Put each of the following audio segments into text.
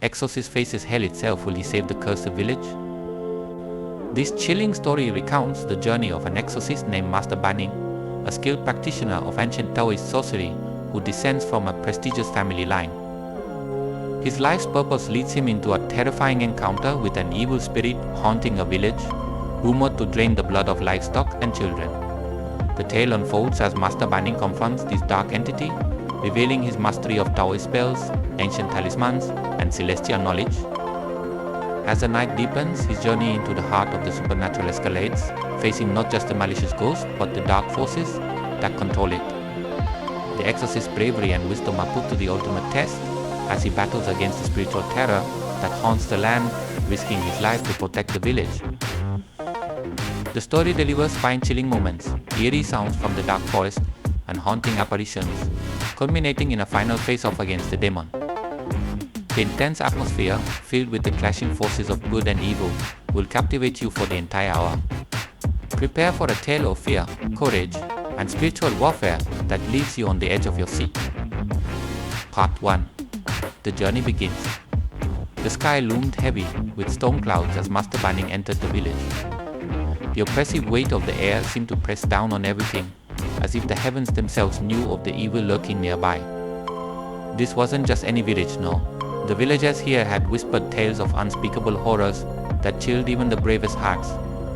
Exorcist Faces Hell Itself, will he save the cursed village? This chilling story recounts the journey of an exorcist named Master Banning, a skilled practitioner of ancient Taoist sorcery who descends from a prestigious family line. His life's purpose leads him into a terrifying encounter with an evil spirit haunting a village, rumored to drain the blood of livestock and children. The tale unfolds as Master Banning confronts this dark entity, revealing his mastery of Taoist spells, ancient talismans, and celestial knowledge. As the night deepens, his journey into the heart of the supernatural escalates, facing not just the malicious ghost, but the dark forces that control it. The exorcist's bravery and wisdom are put to the ultimate test as he battles against the spiritual terror that haunts the land, risking his life to protect the village. The story delivers spine-chilling moments, eerie sounds from the dark forest, and haunting apparitions, culminating in a final face-off against the demon. The intense atmosphere, filled with the clashing forces of good and evil, will captivate you for the entire hour. Prepare for a tale of fear, courage, and spiritual warfare that leaves you on the edge of your seat. Part 1. The journey begins. The sky loomed heavy with storm clouds as Master Banning entered the village. The oppressive weight of the air seemed to press down on everything, as if the heavens themselves knew of the evil lurking nearby. This wasn't just any village, no. The villagers here had whispered tales of unspeakable horrors that chilled even the bravest hearts.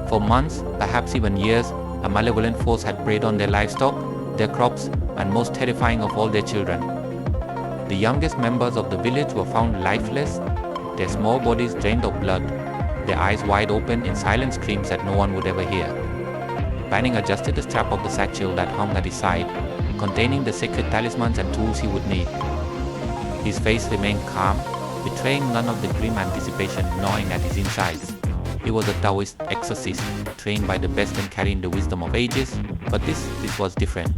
For months, perhaps even years, a malevolent force had preyed on their livestock, their crops, and most terrifying of all, their children. The youngest members of the village were found lifeless, their small bodies drained of blood, their eyes wide open in silent screams that no one would ever hear. Banning adjusted the strap of the satchel that hung at his side, containing the sacred talismans and tools he would need. His face remained calm, betraying none of the grim anticipation gnawing at his insides. He was a Taoist exorcist, trained by the best and carrying the wisdom of ages, but this was different.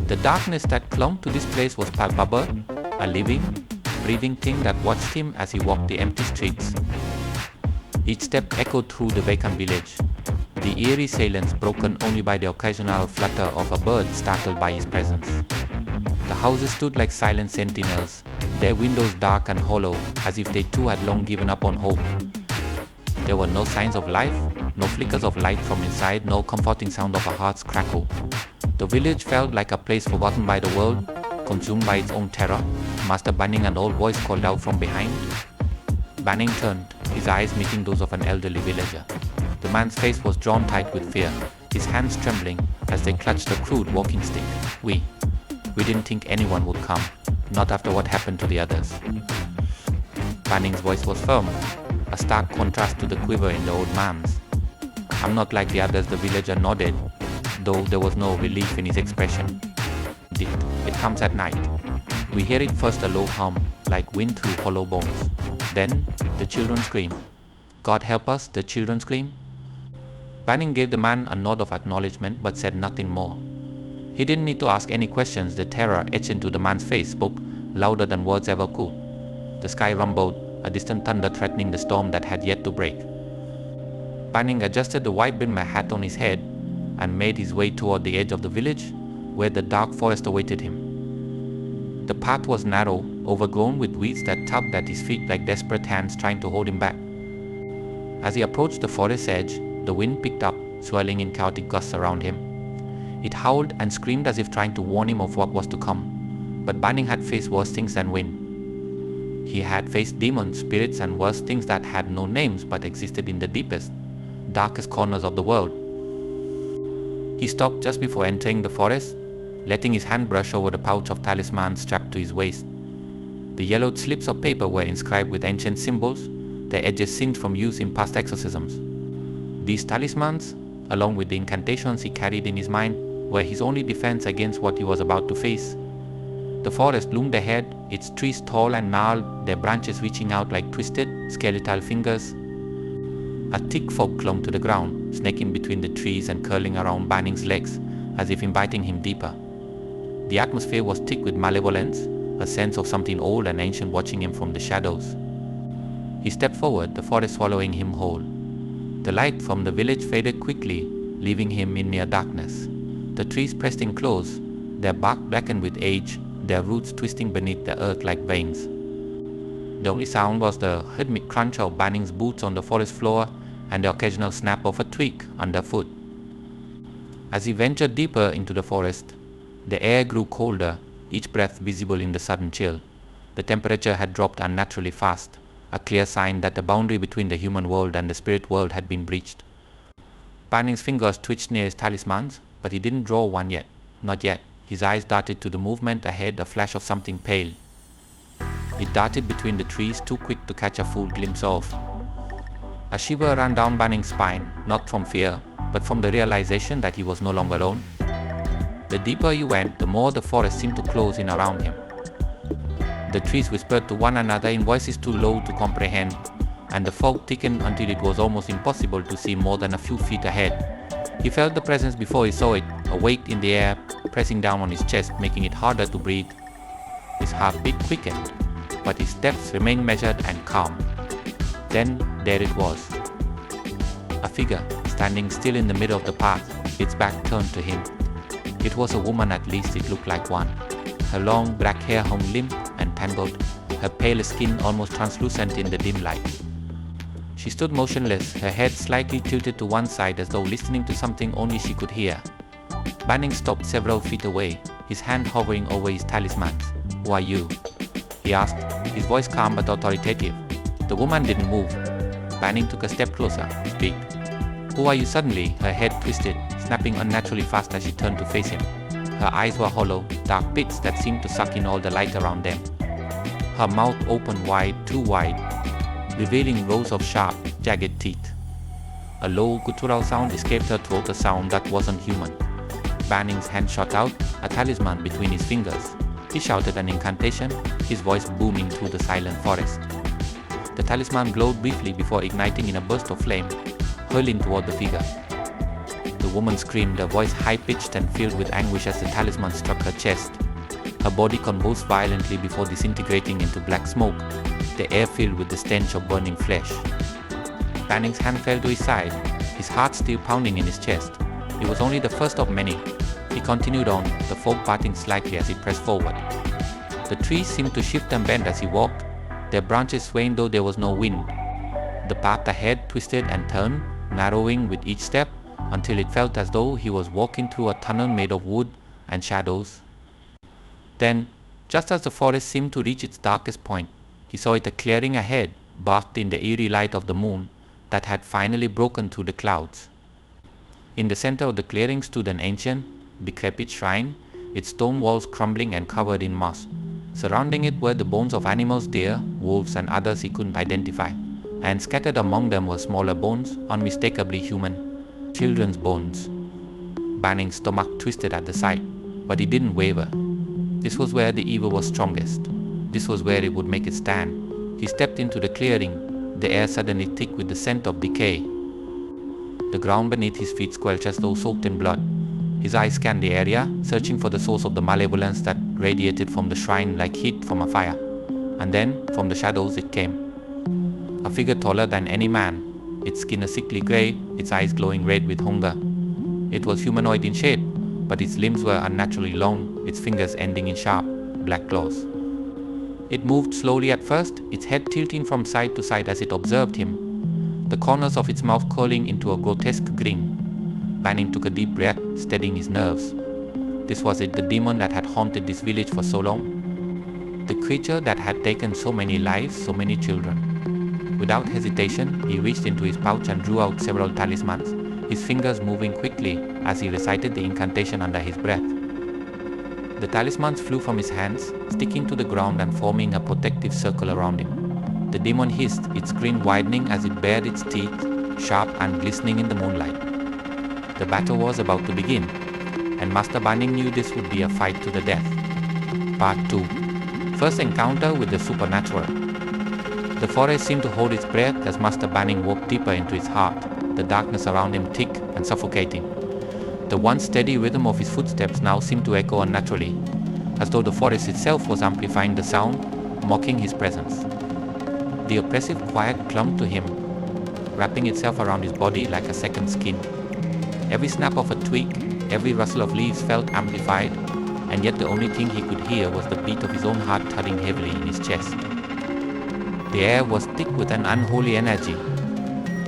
The darkness that clung to this place was palpable, a living, breathing thing that watched him as he walked the empty streets. Each step echoed through the vacant village, the eerie silence broken only by the occasional flutter of a bird startled by his presence. The houses stood like silent sentinels, their windows dark and hollow, as if they too had long given up on hope. There were no signs of life, no flickers of light from inside, no comforting sound of a heart's crackle. The village felt like a place forgotten by the world, consumed by its own terror. Master Banning, an old voice called out from behind. Banning turned, his eyes meeting those of an elderly villager. The man's face was drawn tight with fear, his hands trembling as they clutched a crude walking stick. We didn't think anyone would come, not after what happened to the others. Banning's voice was firm, a stark contrast to the quiver in the old man's. I'm not like the others, the villager nodded, though there was no relief in his expression. It comes at night. We hear it first a low hum, like wind through hollow bones. Then, the children scream. God help us, the children scream. Banning gave the man a nod of acknowledgement but said nothing more. He didn't need to ask any questions. The terror etched into the man's face spoke louder than words ever could. The sky rumbled, a distant thunder threatening the storm that had yet to break. Banning adjusted the wide-brimmed hat on his head and made his way toward the edge of the village, where the dark forest awaited him. The path was narrow, overgrown with weeds that tugged at his feet like desperate hands trying to hold him back. As he approached the forest's edge, the wind picked up, swirling in chaotic gusts around him. It howled and screamed as if trying to warn him of what was to come, but Banning had faced worse things than wind. He had faced demons, spirits, and worse things that had no names but existed in the deepest, darkest corners of the world. He stopped just before entering the forest, letting his hand brush over the pouch of talismans strapped to his waist. The yellowed slips of paper were inscribed with ancient symbols, their edges singed from use in past exorcisms. These talismans, along with the incantations he carried in his mind, were his only defense against what he was about to face. The forest loomed ahead, its trees tall and gnarled, their branches reaching out like twisted, skeletal fingers. A thick fog clung to the ground, snaking between the trees and curling around Banning's legs, as if inviting him deeper. The atmosphere was thick with malevolence, a sense of something old and ancient watching him from the shadows. He stepped forward, the forest swallowing him whole. The light from the village faded quickly, leaving him in near darkness. The trees pressed in close, their bark blackened with age, their roots twisting beneath the earth like veins. The only sound was the rhythmic crunch of Banning's boots on the forest floor and the occasional snap of a twig underfoot. As he ventured deeper into the forest, the air grew colder, each breath visible in the sudden chill. The temperature had dropped unnaturally fast, a clear sign that the boundary between the human world and the spirit world had been breached. Banning's fingers twitched near his talismans, but he didn't draw one yet. Not yet. His eyes darted to the movement ahead, a flash of something pale. It darted between the trees, too quick to catch a full glimpse of. A shiver ran down Banning's spine, not from fear, but from the realization that he was no longer alone. The deeper he went, the more the forest seemed to close in around him. The trees whispered to one another in voices too low to comprehend, and the fog thickened until it was almost impossible to see more than a few feet ahead. He felt the presence before he saw it, a weight in the air, pressing down on his chest, making it harder to breathe. His heartbeat quickened, but his steps remained measured and calm. Then there it was. A figure, standing still in the middle of the path, its back turned to him. It was a woman, at least it looked like one. Her long black hair hung limp and tangled, her pale skin almost translucent in the dim light. She stood motionless, her head slightly tilted to one side as though listening to something only she could hear. Banning stopped several feet away, his hand hovering over his talismans. "Who are you?" he asked, his voice calm but authoritative. The woman didn't move. Banning took a step closer, big. "Who are you?" Suddenly, her head twisted, snapping unnaturally fast as she turned to face him. Her eyes were hollow, dark pits that seemed to suck in all the light around them. Her mouth opened wide, too wide, revealing rows of sharp, jagged teeth. A low, guttural sound escaped her throat, a sound that wasn't human. Banning's hand shot out, a talisman between his fingers. He shouted an incantation, his voice booming through the silent forest. The talisman glowed briefly before igniting in a burst of flame, hurling toward the figure. The woman screamed, her voice high-pitched and filled with anguish as the talisman struck her chest. Her body convulsed violently before disintegrating into black smoke, the air filled with the stench of burning flesh. Banning's hand fell to his side, his heart still pounding in his chest. It was only the first of many. He continued on, the fog parting slightly as he pressed forward. The trees seemed to shift and bend as he walked, their branches swaying though there was no wind. The path ahead twisted and turned, narrowing with each step, until it felt as though he was walking through a tunnel made of wood and shadows. Then, just as the forest seemed to reach its darkest point, he saw it a clearing ahead, bathed in the eerie light of the moon that had finally broken through the clouds. In the center of the clearing stood an ancient, decrepit shrine, its stone walls crumbling and covered in moss. Surrounding it were the bones of animals, deer, wolves, and others he couldn't identify, and scattered among them were smaller bones, unmistakably human. Children's bones. Banning's stomach twisted at the sight, but he didn't waver. This was where the evil was strongest. This was where it would make it stand. He stepped into the clearing, the air suddenly thick with the scent of decay. The ground beneath his feet squelched as though soaked in blood. His eyes scanned the area, searching for the source of the malevolence that radiated from the shrine like heat from a fire. And then, from the shadows it came. A figure taller than any man, its skin a sickly grey, its eyes glowing red with hunger. It was humanoid in shape, but its limbs were unnaturally long, its fingers ending in sharp, black claws. It moved slowly at first, its head tilting from side to side as it observed him, the corners of its mouth curling into a grotesque grin. Banning took a deep breath, steadying his nerves. This was it, the demon that had haunted this village for so long. The creature that had taken so many lives, so many children. Without hesitation, he reached into his pouch and drew out several talismans, his fingers moving quickly as he recited the incantation under his breath. The talismans flew from his hands, sticking to the ground and forming a protective circle around him. The demon hissed, its grin widening as it bared its teeth, sharp and glistening in the moonlight. The battle was about to begin, and Master Banning knew this would be a fight to the death. Part 2. First encounter with the supernatural. The forest seemed to hold its breath as Master Banning walked deeper into its heart, the darkness around him thick and suffocating. The once steady rhythm of his footsteps now seemed to echo unnaturally, as though the forest itself was amplifying the sound, mocking his presence. The oppressive quiet clung to him, wrapping itself around his body like a second skin. Every snap of a twig, every rustle of leaves felt amplified, and yet the only thing he could hear was the beat of his own heart thudding heavily in his chest. The air was thick with an unholy energy.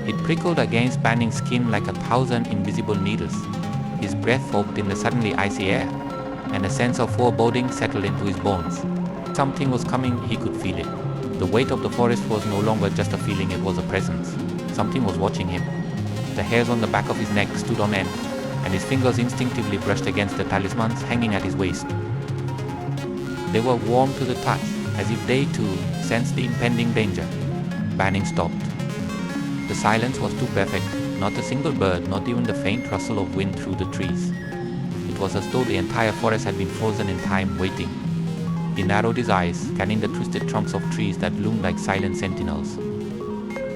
It prickled against Banning's skin like 1,000 invisible needles. His breath fogged in the suddenly icy air, and a sense of foreboding settled into his bones. Something was coming, he could feel it. The weight of the forest was no longer just a feeling, it was a presence. Something was watching him. The hairs on the back of his neck stood on end, and his fingers instinctively brushed against the talismans hanging at his waist. They were warm to the touch, as if they too sensed the impending danger. Banning stopped. The silence was too perfect, not a single bird, not even the faint rustle of wind through the trees. It was as though the entire forest had been frozen in time, waiting. He narrowed his eyes, scanning the twisted trunks of trees that loomed like silent sentinels.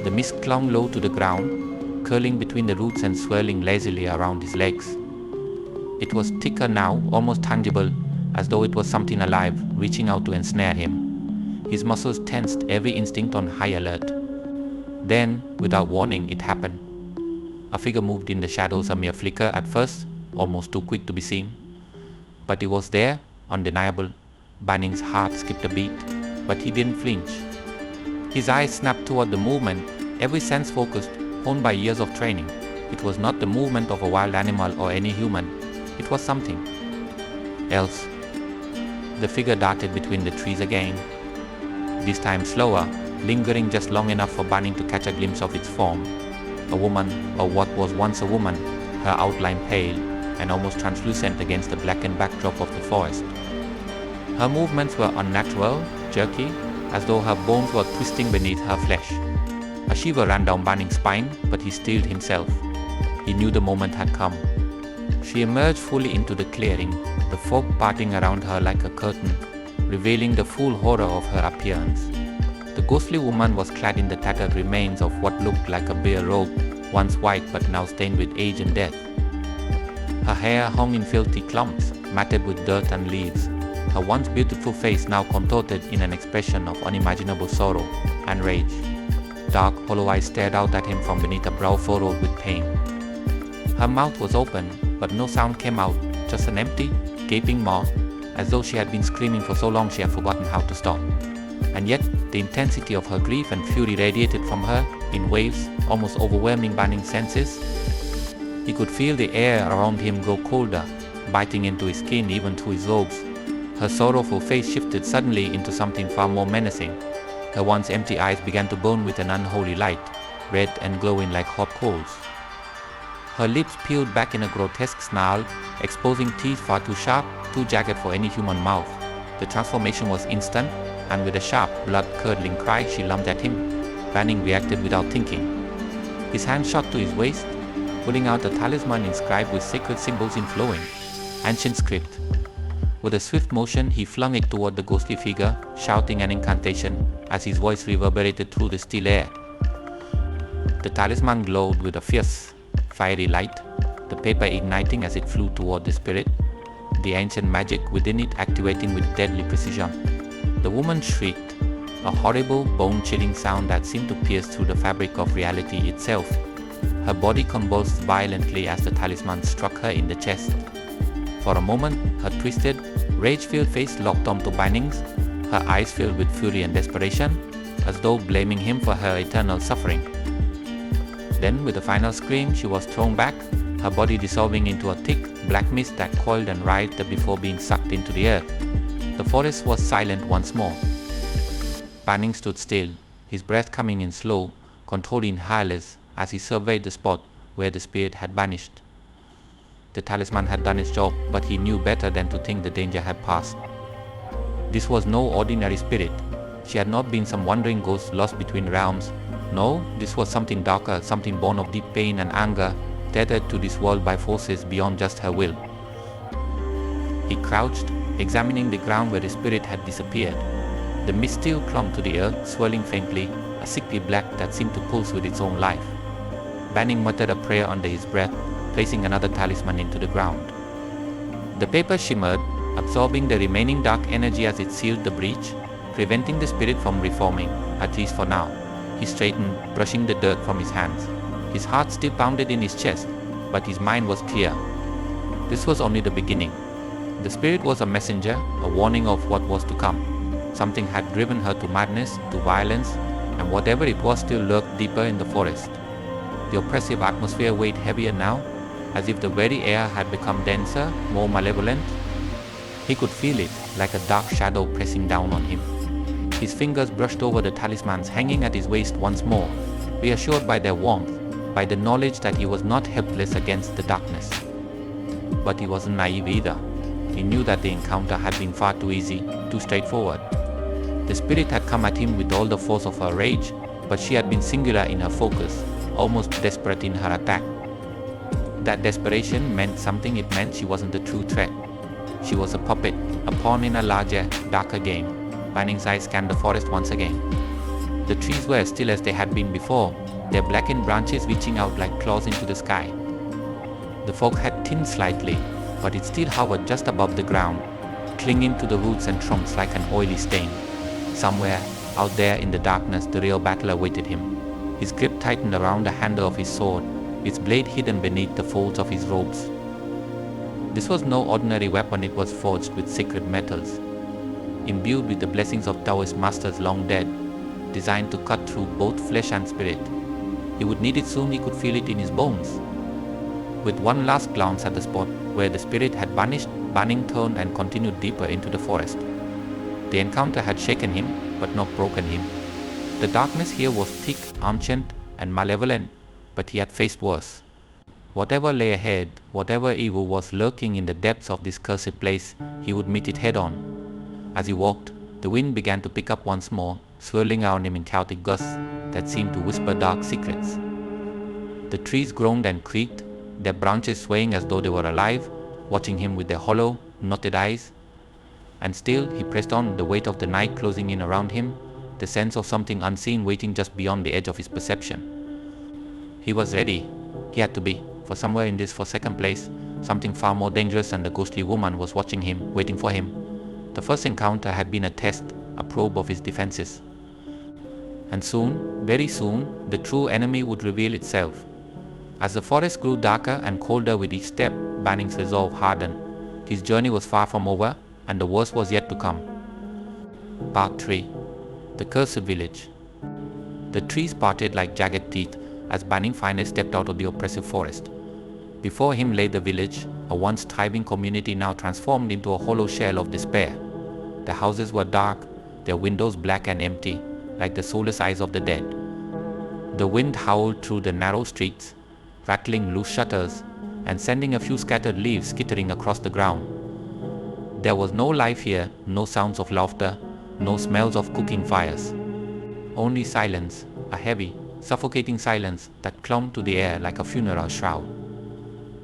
The mist clung low to the ground, curling between the roots and swirling lazily around his legs. It was thicker now, almost tangible, as though it was something alive, reaching out to ensnare him. His muscles tensed, every instinct on high alert. Then, without warning, it happened. A figure moved in the shadows, a mere flicker at first, almost too quick to be seen. But it was there, undeniable. Banning's heart skipped a beat, but he didn't flinch. His eyes snapped toward the movement, every sense focused, honed by years of training. It was not the movement of a wild animal or any human. It was something else. The figure darted between the trees again, this time slower, lingering just long enough for Banning to catch a glimpse of its form. A woman, or what was once a woman, her outline pale and almost translucent against the blackened backdrop of the forest. Her movements were unnatural, jerky, as though her bones were twisting beneath her flesh. A shiver ran down Banning's spine, but he steeled himself. He knew the moment had come. She emerged fully into the clearing, the fog parting around her like a curtain, revealing the full horror of her appearance. The ghostly woman was clad in the tattered remains of what looked like a bare robe, once white but now stained with age and death. Her hair hung in filthy clumps, matted with dirt and leaves. Her once beautiful face now contorted in an expression of unimaginable sorrow and rage. Dark, hollow eyes stared out at him from beneath a brow furrowed with pain. Her mouth was open, but no sound came out, just an empty, gaping maw, as though she had been screaming for so long she had forgotten how to stop. And yet, the intensity of her grief and fury radiated from her in waves, almost overwhelming Banning's senses. He could feel the air around him grow colder, biting into his skin even through his robes. Her sorrowful face shifted suddenly into something far more menacing. Her once empty eyes began to burn with an unholy light, red and glowing like hot coals. Her lips peeled back in a grotesque snarl, exposing teeth far too sharp, too jagged for any human mouth. The transformation was instant, and with a sharp, blood-curdling cry, she lunged at him. Banning reacted without thinking. His hand shot to his waist, pulling out a talisman inscribed with sacred symbols in flowing, ancient script. With a swift motion, he flung it toward the ghostly figure, shouting an incantation as his voice reverberated through the still air. The talisman glowed with a fierce, fiery light, the paper igniting as it flew toward the spirit, the ancient magic within it activating with deadly precision. The woman shrieked, a horrible, bone-chilling sound that seemed to pierce through the fabric of reality itself. Her body convulsed violently as the talisman struck her in the chest. For a moment, her twisted, rage-filled face locked onto Banning's, her eyes filled with fury and desperation, as though blaming him for her eternal suffering. Then, with a final scream, she was thrown back, her body dissolving into a thick, black mist that coiled and writhed before being sucked into the earth. The forest was silent once more. Banning stood still, his breath coming in slow, controlled in hairless, as he surveyed the spot where the spirit had vanished. The talisman had done its job, but he knew better than to think the danger had passed. This was no ordinary spirit. She had not been some wandering ghost lost between realms. No, this was something darker, something born of deep pain and anger, tethered to this world by forces beyond just her will. He crouched, examining the ground where the spirit had disappeared. The mist still clung to the earth, swirling faintly, a sickly black that seemed to pulse with its own life. Banning muttered a prayer under his breath, placing another talisman into the ground. The paper shimmered, absorbing the remaining dark energy as it sealed the breach, preventing the spirit from reforming, at least for now. He straightened, brushing the dirt from his hands. His heart still pounded in his chest, but his mind was clear. This was only the beginning. The spirit was a messenger, a warning of what was to come. Something had driven her to madness, to violence, and whatever it was still lurked deeper in the forest. The oppressive atmosphere weighed heavier now, as if the very air had become denser, more malevolent. He could feel it, like a dark shadow pressing down on him. His fingers brushed over the talismans hanging at his waist once more, reassured by their warmth, by the knowledge that he was not helpless against the darkness. But he wasn't naive either. He knew that the encounter had been far too easy, too straightforward. The spirit had come at him with all the force of her rage, but she had been singular in her focus, almost desperate in her attack. That desperation meant something. It meant she wasn't the true threat. She was a puppet, a pawn in a larger, darker game. Banning's eyes scanned the forest once again. The trees were as still as they had been before, their blackened branches reaching out like claws into the sky. The fog had thinned slightly, but it still hovered just above the ground, clinging to the roots and trunks like an oily stain. Somewhere, out there in the darkness, the real battle awaited him. His grip tightened around the handle of his sword, its blade hidden beneath the folds of his robes. This was no ordinary weapon. It was forged with sacred metals, imbued with the blessings of Taoist masters long dead, designed to cut through both flesh and spirit. He would need it soon. He could feel it in his bones. With one last glance at the spot where the spirit had vanished, Banning turned and continued deeper into the forest. The encounter had shaken him, but not broken him. The darkness here was thick, ancient, and malevolent, but he had faced worse. Whatever lay ahead, whatever evil was lurking in the depths of this cursed place, he would meet it head on. As he walked, the wind began to pick up once more, swirling around him in chaotic gusts that seemed to whisper dark secrets. The trees groaned and creaked, their branches swaying as though they were alive, watching him with their hollow, knotted eyes. And still he pressed on, the weight of the night closing in around him, the sense of something unseen waiting just beyond the edge of his perception. He was ready. He had to be, for somewhere in this forsaken place, something far more dangerous than the ghostly woman was watching him, waiting for him. The first encounter had been a test, a probe of his defenses. And soon, very soon, the true enemy would reveal itself. As the forest grew darker and colder with each step, Banning's resolve hardened. His journey was far from over, and the worst was yet to come. Part 3. The Cursed Village. The trees parted like jagged teeth as Banning finally stepped out of the oppressive forest. Before him lay the village, a once thriving community now transformed into a hollow shell of despair. The houses were dark, their windows black and empty, like the soulless eyes of the dead. The wind howled through the narrow streets, rattling loose shutters and sending a few scattered leaves skittering across the ground. There was no life here, no sounds of laughter, no smells of cooking fires. Only silence, a heavy, suffocating silence that clung to the air like a funeral shroud.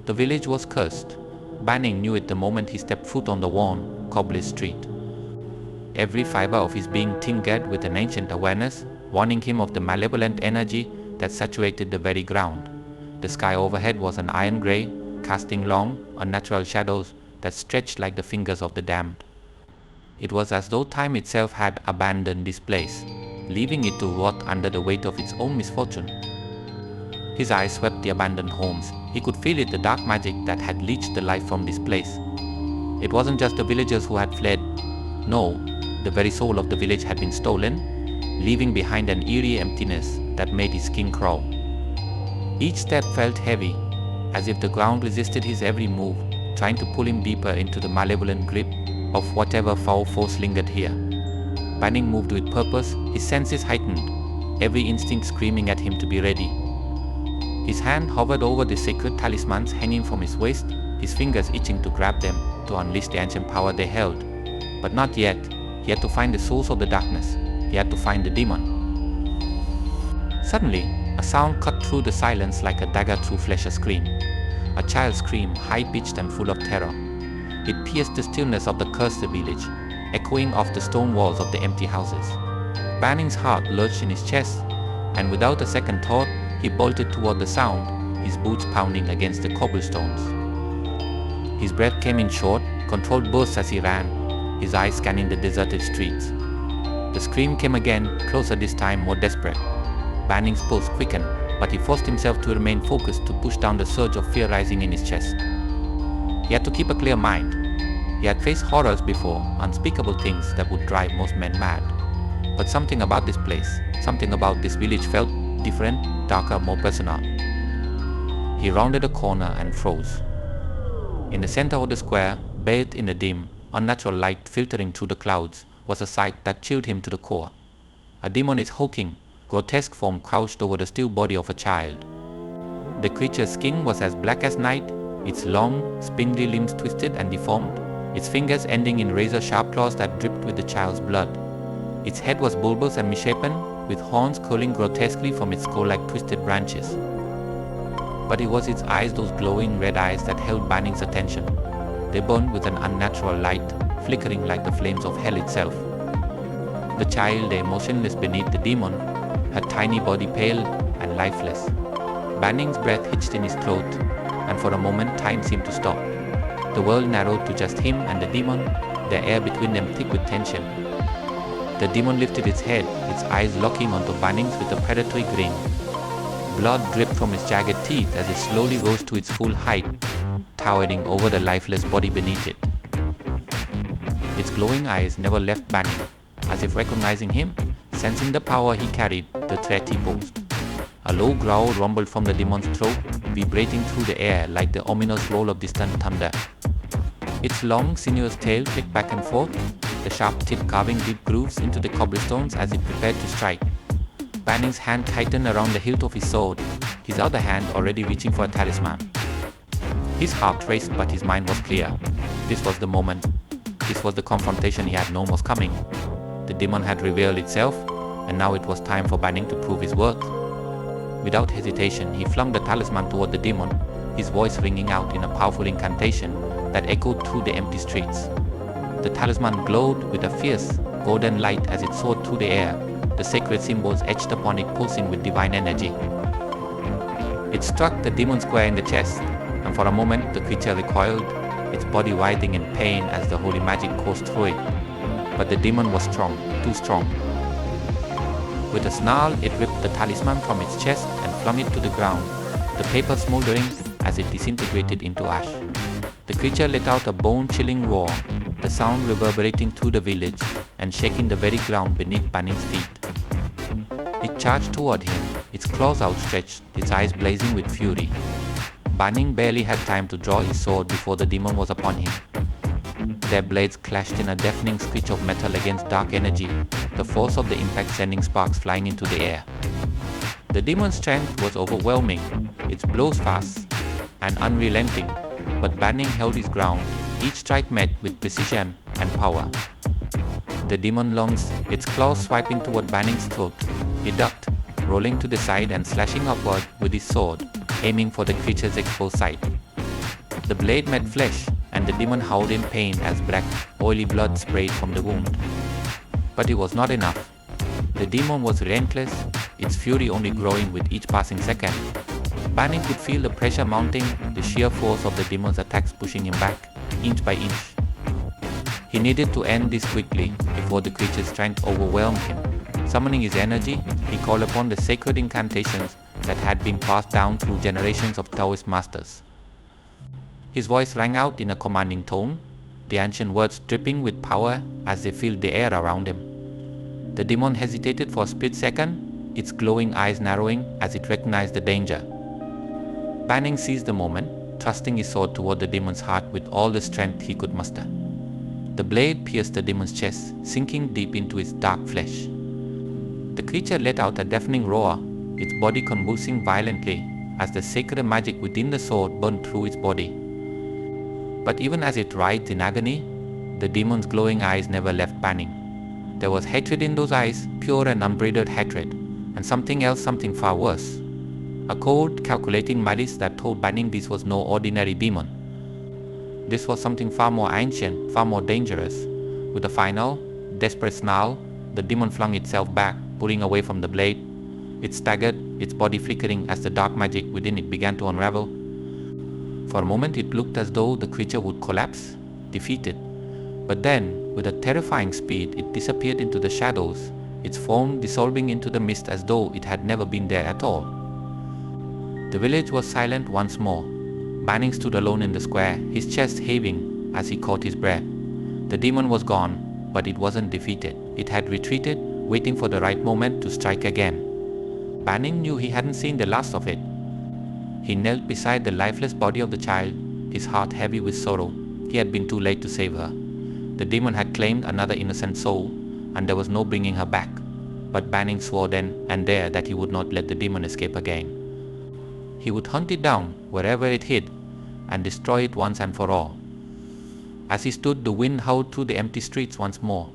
The village was cursed. Banning knew it the moment he stepped foot on the worn, cobbled street. Every fiber of his being tingled with an ancient awareness, warning him of the malevolent energy that saturated the very ground. The sky overhead was an iron grey, casting long, unnatural shadows that stretched like the fingers of the damned. It was as though time itself had abandoned this place, leaving it to rot under the weight of its own misfortune. His eyes swept the abandoned homes. He could feel it, the dark magic that had leached the life from this place. It wasn't just the villagers who had fled. No, the very soul of the village had been stolen, leaving behind an eerie emptiness that made his skin crawl. Each step felt heavy, as if the ground resisted his every move, trying to pull him deeper into the malevolent grip of whatever foul force lingered here. Banning moved with purpose, his senses heightened, every instinct screaming at him to be ready. His hand hovered over the sacred talismans hanging from his waist, his fingers itching to grab them, to unleash the ancient power they held. But not yet. He had to find the source of the darkness. He had to find the demon. Suddenly, a sound cut through the silence like a dagger through flesh, a scream. A child's scream, high-pitched and full of terror. It pierced the stillness of the cursed village, echoing off the stone walls of the empty houses. Banning's heart lurched in his chest, and without a second thought, he bolted toward the sound, his boots pounding against the cobblestones. His breath came in short, controlled bursts as he ran, his eyes scanning the deserted streets. The scream came again, closer this time, more desperate. Banning's pulse quickened, but he forced himself to remain focused to push down the surge of fear rising in his chest. He had to keep a clear mind. He had faced horrors before, unspeakable things that would drive most men mad. But something about this place, Something about this village felt different, darker, more personal. He rounded a corner and froze. In the center of the square, bathed in the dim, unnatural light filtering through the clouds, was a sight that chilled him to the core. A demon's hulking, grotesque form crouched over the still body of a child. The creature's skin was as black as night, its long, spindly limbs twisted and deformed, its fingers ending in razor-sharp claws that dripped with the child's blood. Its head was bulbous and misshapen, with horns curling grotesquely from its skull-like twisted branches. But it was its eyes, those glowing red eyes, that held Banning's attention. They burned with an unnatural light, flickering like the flames of hell itself. The child lay motionless beneath the demon, her tiny body pale and lifeless. Banning's breath hitched in his throat, and for a moment time seemed to stop. The world narrowed to just him and the demon, the air between them thick with tension. The demon lifted its head, its eyes locking onto Banning's with a predatory grin. Blood dripped from its jagged teeth as it slowly rose to its full height, towering over the lifeless body beneath it. Its glowing eyes never left Banning, as if recognizing him, sensing the power he carried, the threat he posed. A low growl rumbled from the demon's throat, vibrating through the air like the ominous roll of distant thunder. Its long, sinuous tail flicked back and forth, the sharp tip carving deep grooves into the cobblestones as it prepared to strike. Banning's hand tightened around the hilt of his sword, his other hand already reaching for a talisman. His heart raced, but his mind was clear. This was the moment. This was the confrontation he had known was coming. The demon had revealed itself, and now it was time for Banning to prove his worth. Without hesitation, he flung the talisman toward the demon, his voice ringing out in a powerful incantation that echoed through the empty streets. The talisman glowed with a fierce, golden light as it soared through the air, the sacred symbols etched upon it pulsing with divine energy. It struck the demon square in the chest, and for a moment the creature recoiled, its body writhing in pain as the holy magic coursed through it. But the demon was strong, too strong. With a snarl, it ripped the talisman from its chest and flung it to the ground, the paper smoldering as it disintegrated into ash. The creature let out a bone-chilling roar, the sound reverberating through the village and shaking the very ground beneath Banning's feet. It charged toward him, its claws outstretched, its eyes blazing with fury. Banning barely had time to draw his sword before the demon was upon him. Their blades clashed in a deafening screech of metal against dark energy, the force of the impact sending sparks flying into the air. The demon's strength was overwhelming, its blows fast and unrelenting, but Banning held his ground, each strike met with precision and power. The demon lunged, its claws swiping toward Banning's throat. He ducked, rolling to the side and slashing upward with his sword, aiming for the creature's exposed side. The blade met flesh, and the demon howled in pain as black, oily blood sprayed from the wound. But it was not enough. The demon was relentless, its fury only growing with each passing second. Banning could feel the pressure mounting, the sheer force of the demon's attacks pushing him back, inch by inch. He needed to end this quickly before the creature's strength overwhelmed him. Summoning his energy, he called upon the sacred incantations that had been passed down through generations of Taoist masters. His voice rang out in a commanding tone, the ancient words dripping with power as they filled the air around him. The demon hesitated for a split second, its glowing eyes narrowing as it recognized the danger. Banning seized the moment, thrusting his sword toward the demon's heart with all the strength he could muster. The blade pierced the demon's chest, sinking deep into its dark flesh. The creature let out a deafening roar, its body convulsing violently as the sacred magic within the sword burned through its body. But even as it writhed in agony, the demon's glowing eyes never left Banning. There was hatred in those eyes, pure and unbridled hatred, and something else, something far worse. A cold, calculating malice that told Banning this was no ordinary demon. This was something far more ancient, far more dangerous. With a final, desperate snarl, the demon flung itself back, pulling away from the blade. It staggered, its body flickering as the dark magic within it began to unravel. For a moment it looked as though the creature would collapse, defeated. But then, with a terrifying speed, it disappeared into the shadows, its form dissolving into the mist as though it had never been there at all. The village was silent once more. Banning stood alone in the square, his chest heaving as he caught his breath. The demon was gone, but it wasn't defeated. It had retreated, waiting for the right moment to strike again. Banning knew he hadn't seen the last of it. He knelt beside the lifeless body of the child, his heart heavy with sorrow. He had been too late to save her. The demon had claimed another innocent soul, and there was no bringing her back. But Banning swore then and there that he would not let the demon escape again. He would hunt it down wherever it hid and destroy it once and for all. As he stood, the wind howled through the empty streets once more,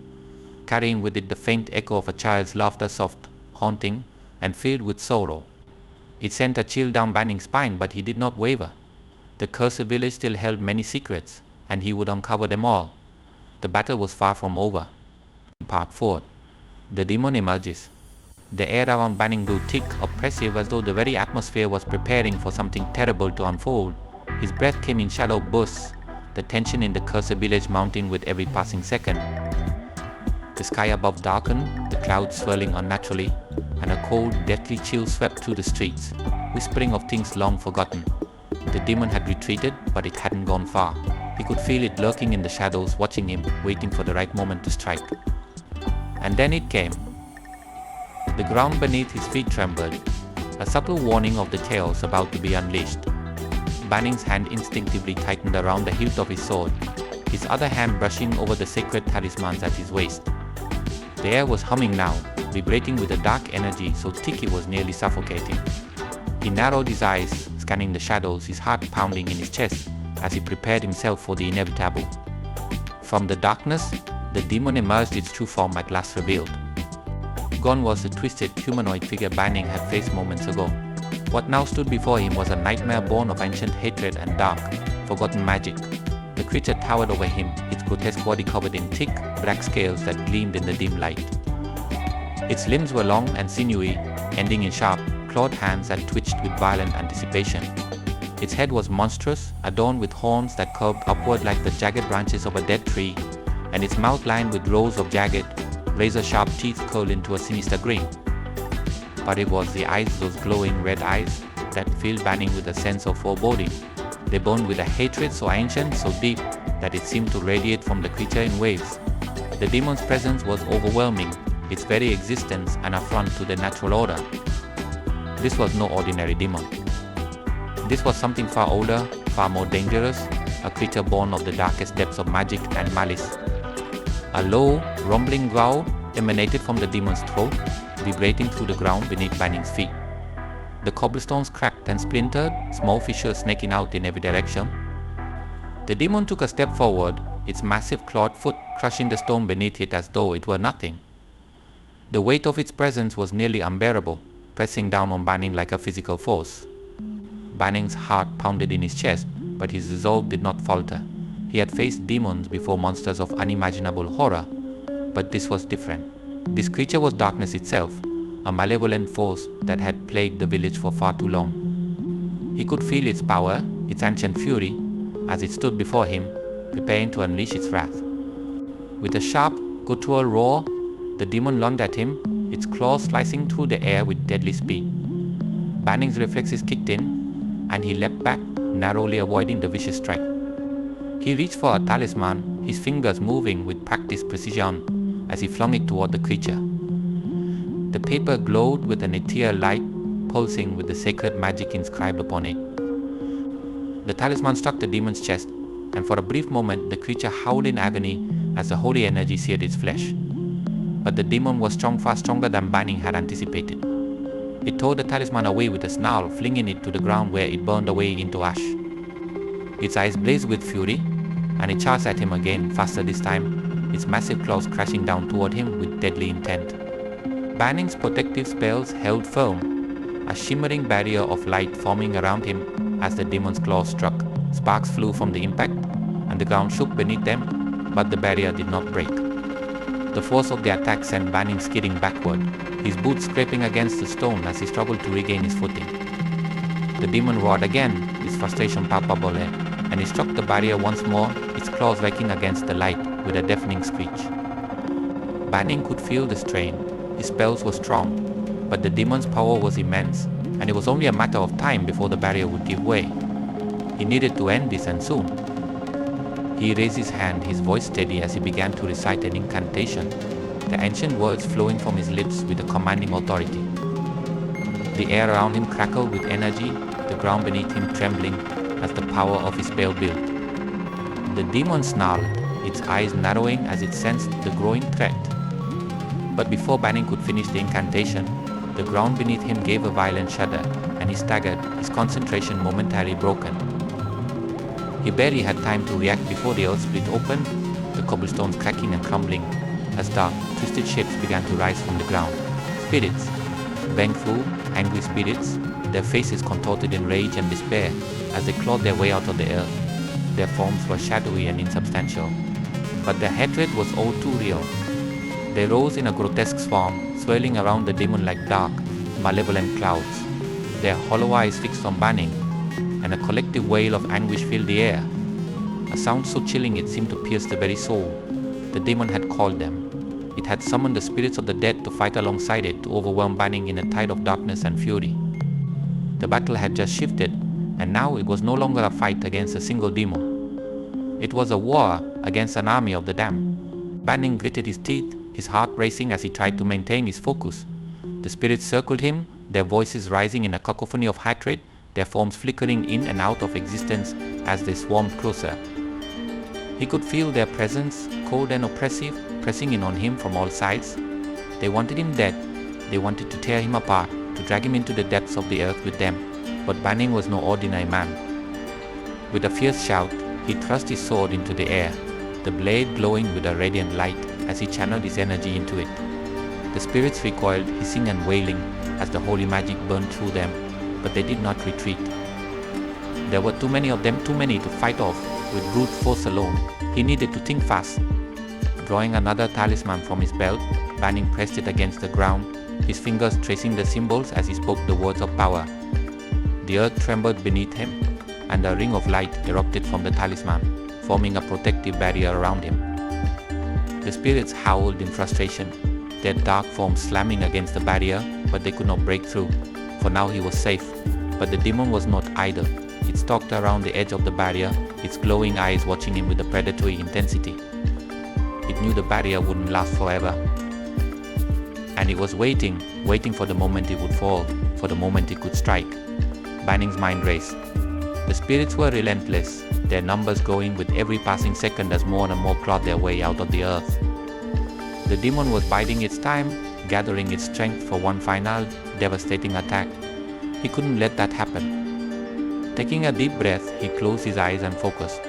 carrying with it the faint echo of a child's laughter, soft, haunting, and filled with sorrow. It sent a chill down Banning's spine, but he did not waver. The cursed village still held many secrets, and he would uncover them all. The battle was far from over. Part 4. The demon emerges. The air around Banning grew thick, oppressive, as though the very atmosphere was preparing for something terrible to unfold. His breath came in shallow bursts, the tension in the cursed village mounting with every passing second. The sky above darkened, the clouds swirling unnaturally, and a cold, deathly chill swept through the streets, whispering of things long forgotten. The demon had retreated, but it hadn't gone far. He could feel it lurking in the shadows, watching him, waiting for the right moment to strike. And then it came. The ground beneath his feet trembled, a subtle warning of the chaos about to be unleashed. Banning's hand instinctively tightened around the hilt of his sword, his other hand brushing over the sacred talismans at his waist. The air was humming now, vibrating with a dark energy so thick it was nearly suffocating. He narrowed his eyes, scanning the shadows, his heart pounding in his chest as he prepared himself for the inevitable. From the darkness, the demon emerged, its true form at last revealed. Gone was the twisted, humanoid figure Banning had faced moments ago. What now stood before him was a nightmare born of ancient hatred and dark, forgotten magic. The creature towered over him, its grotesque body covered in thick, black scales that gleamed in the dim light. Its limbs were long and sinewy, ending in sharp, clawed hands that twitched with violent anticipation. Its head was monstrous, adorned with horns that curved upward like the jagged branches of a dead tree, and its mouth lined with rows of jagged, razor-sharp teeth curled into a sinister grin. But it was the eyes, those glowing red eyes, that filled Banning with a sense of foreboding. They burned with a hatred so ancient, so deep, that it seemed to radiate from the creature in waves. The demon's presence was overwhelming, its very existence an affront to the natural order. This was no ordinary demon. This was something far older, far more dangerous, a creature born of the darkest depths of magic and malice. A low, rumbling growl emanated from the demon's throat, vibrating through the ground beneath Banning's feet. The cobblestones cracked and splintered, small fissures snaking out in every direction. The demon took a step forward, its massive clawed foot crushing the stone beneath it as though it were nothing. The weight of its presence was nearly unbearable, pressing down on Banning like a physical force. Banning's heart pounded in his chest, but his resolve did not falter. He had faced demons before, monsters of unimaginable horror, but this was different. This creature was darkness itself, a malevolent force that had plagued the village for far too long. He could feel its power, its ancient fury, as it stood before him, preparing to unleash its wrath. With a sharp, guttural roar, the demon lunged at him, its claws slicing through the air with deadly speed. Banning's reflexes kicked in, and he leapt back, narrowly avoiding the vicious strike. He reached for a talisman, his fingers moving with practiced precision as he flung it toward the creature. The paper glowed with an ethereal light, pulsing with the sacred magic inscribed upon it. The talisman struck the demon's chest, and for a brief moment the creature howled in agony as the holy energy seared its flesh. But the demon was far stronger than Banning had anticipated. It tore the talisman away with a snarl, flinging it to the ground where it burned away into ash. Its eyes blazed with fury, and it charged at him again, faster this time, its massive claws crashing down toward him with deadly intent. Banning's protective spells held firm, a shimmering barrier of light forming around him as the demon's claws struck. Sparks flew from the impact, and the ground shook beneath them, but the barrier did not break. The force of the attack sent Banning skidding backward, his boots scraping against the stone as he struggled to regain his footing. The demon roared again, his frustration palpable, and he struck the barrier once more, its claws raking against the light with a deafening screech. Banning could feel the strain. His spells were strong, but the demon's power was immense, and it was only a matter of time before the barrier would give way. He needed to end this, and soon. He raised his hand, his voice steady as he began to recite an incantation. the ancient words flowing from his lips with a commanding authority. The air around him crackled with energy, the ground beneath him trembling as the power of his spell built. The demon snarled, its eyes narrowing as it sensed the growing threat. But before Banning could finish the incantation, the ground beneath him gave a violent shudder, and he staggered, his concentration momentarily broken. He barely had time to react before the earth split open, the cobblestones cracking and crumbling, as dark, twisted shapes began to rise from the ground. Spirits, vengeful, angry spirits, their faces contorted in rage and despair as they clawed their way out of the earth. Their forms were shadowy and insubstantial, but their hatred was all too real. They rose in a grotesque swarm, swirling around the demon like dark, malevolent clouds, their hollow eyes fixed on Banning, and a collective wail of anguish filled the air. A sound so chilling it seemed to pierce the very soul. The demon had called them. It had summoned the spirits of the dead to fight alongside it to overwhelm Banning in a tide of darkness and fury. The battle had just shifted, and now it was no longer a fight against a single demon. It was a war against an army of the damned. Banning gritted his teeth, his heart racing as he tried to maintain his focus. The spirits circled him, their voices rising in a cacophony of hatred, their forms flickering in and out of existence as they swarmed closer. He could feel their presence, cold and oppressive, pressing in on him from all sides. They wanted him dead. They wanted to tear him apart, to drag him into the depths of the earth with them. But Banning was no ordinary man. With a fierce shout, he thrust his sword into the air, the blade glowing with a radiant light as he channeled his energy into it. The spirits recoiled, hissing and wailing as the holy magic burned through them, but they did not retreat. There were too many of them, too many to fight off with brute force alone. He needed to think fast. Drawing another talisman from his belt, Banning pressed it against the ground, his fingers tracing the symbols as he spoke the words of power. The earth trembled beneath him, and a ring of light erupted from the talisman, forming a protective barrier around him. The spirits howled in frustration, their dark forms slamming against the barrier, but they could not break through, for now he was safe. But the demon was not idle. It stalked around the edge of the barrier, its glowing eyes watching him with a predatory intensity. It knew the barrier wouldn't last forever. And it was waiting for the moment it would fall, for the moment it could strike. Banning's mind raced. The spirits were relentless, their numbers growing with every passing second as more and more clawed their way out of the earth. The demon was biding its time, gathering its strength for one final, devastating attack. He couldn't let that happen. Taking a deep breath, he closed his eyes and focused.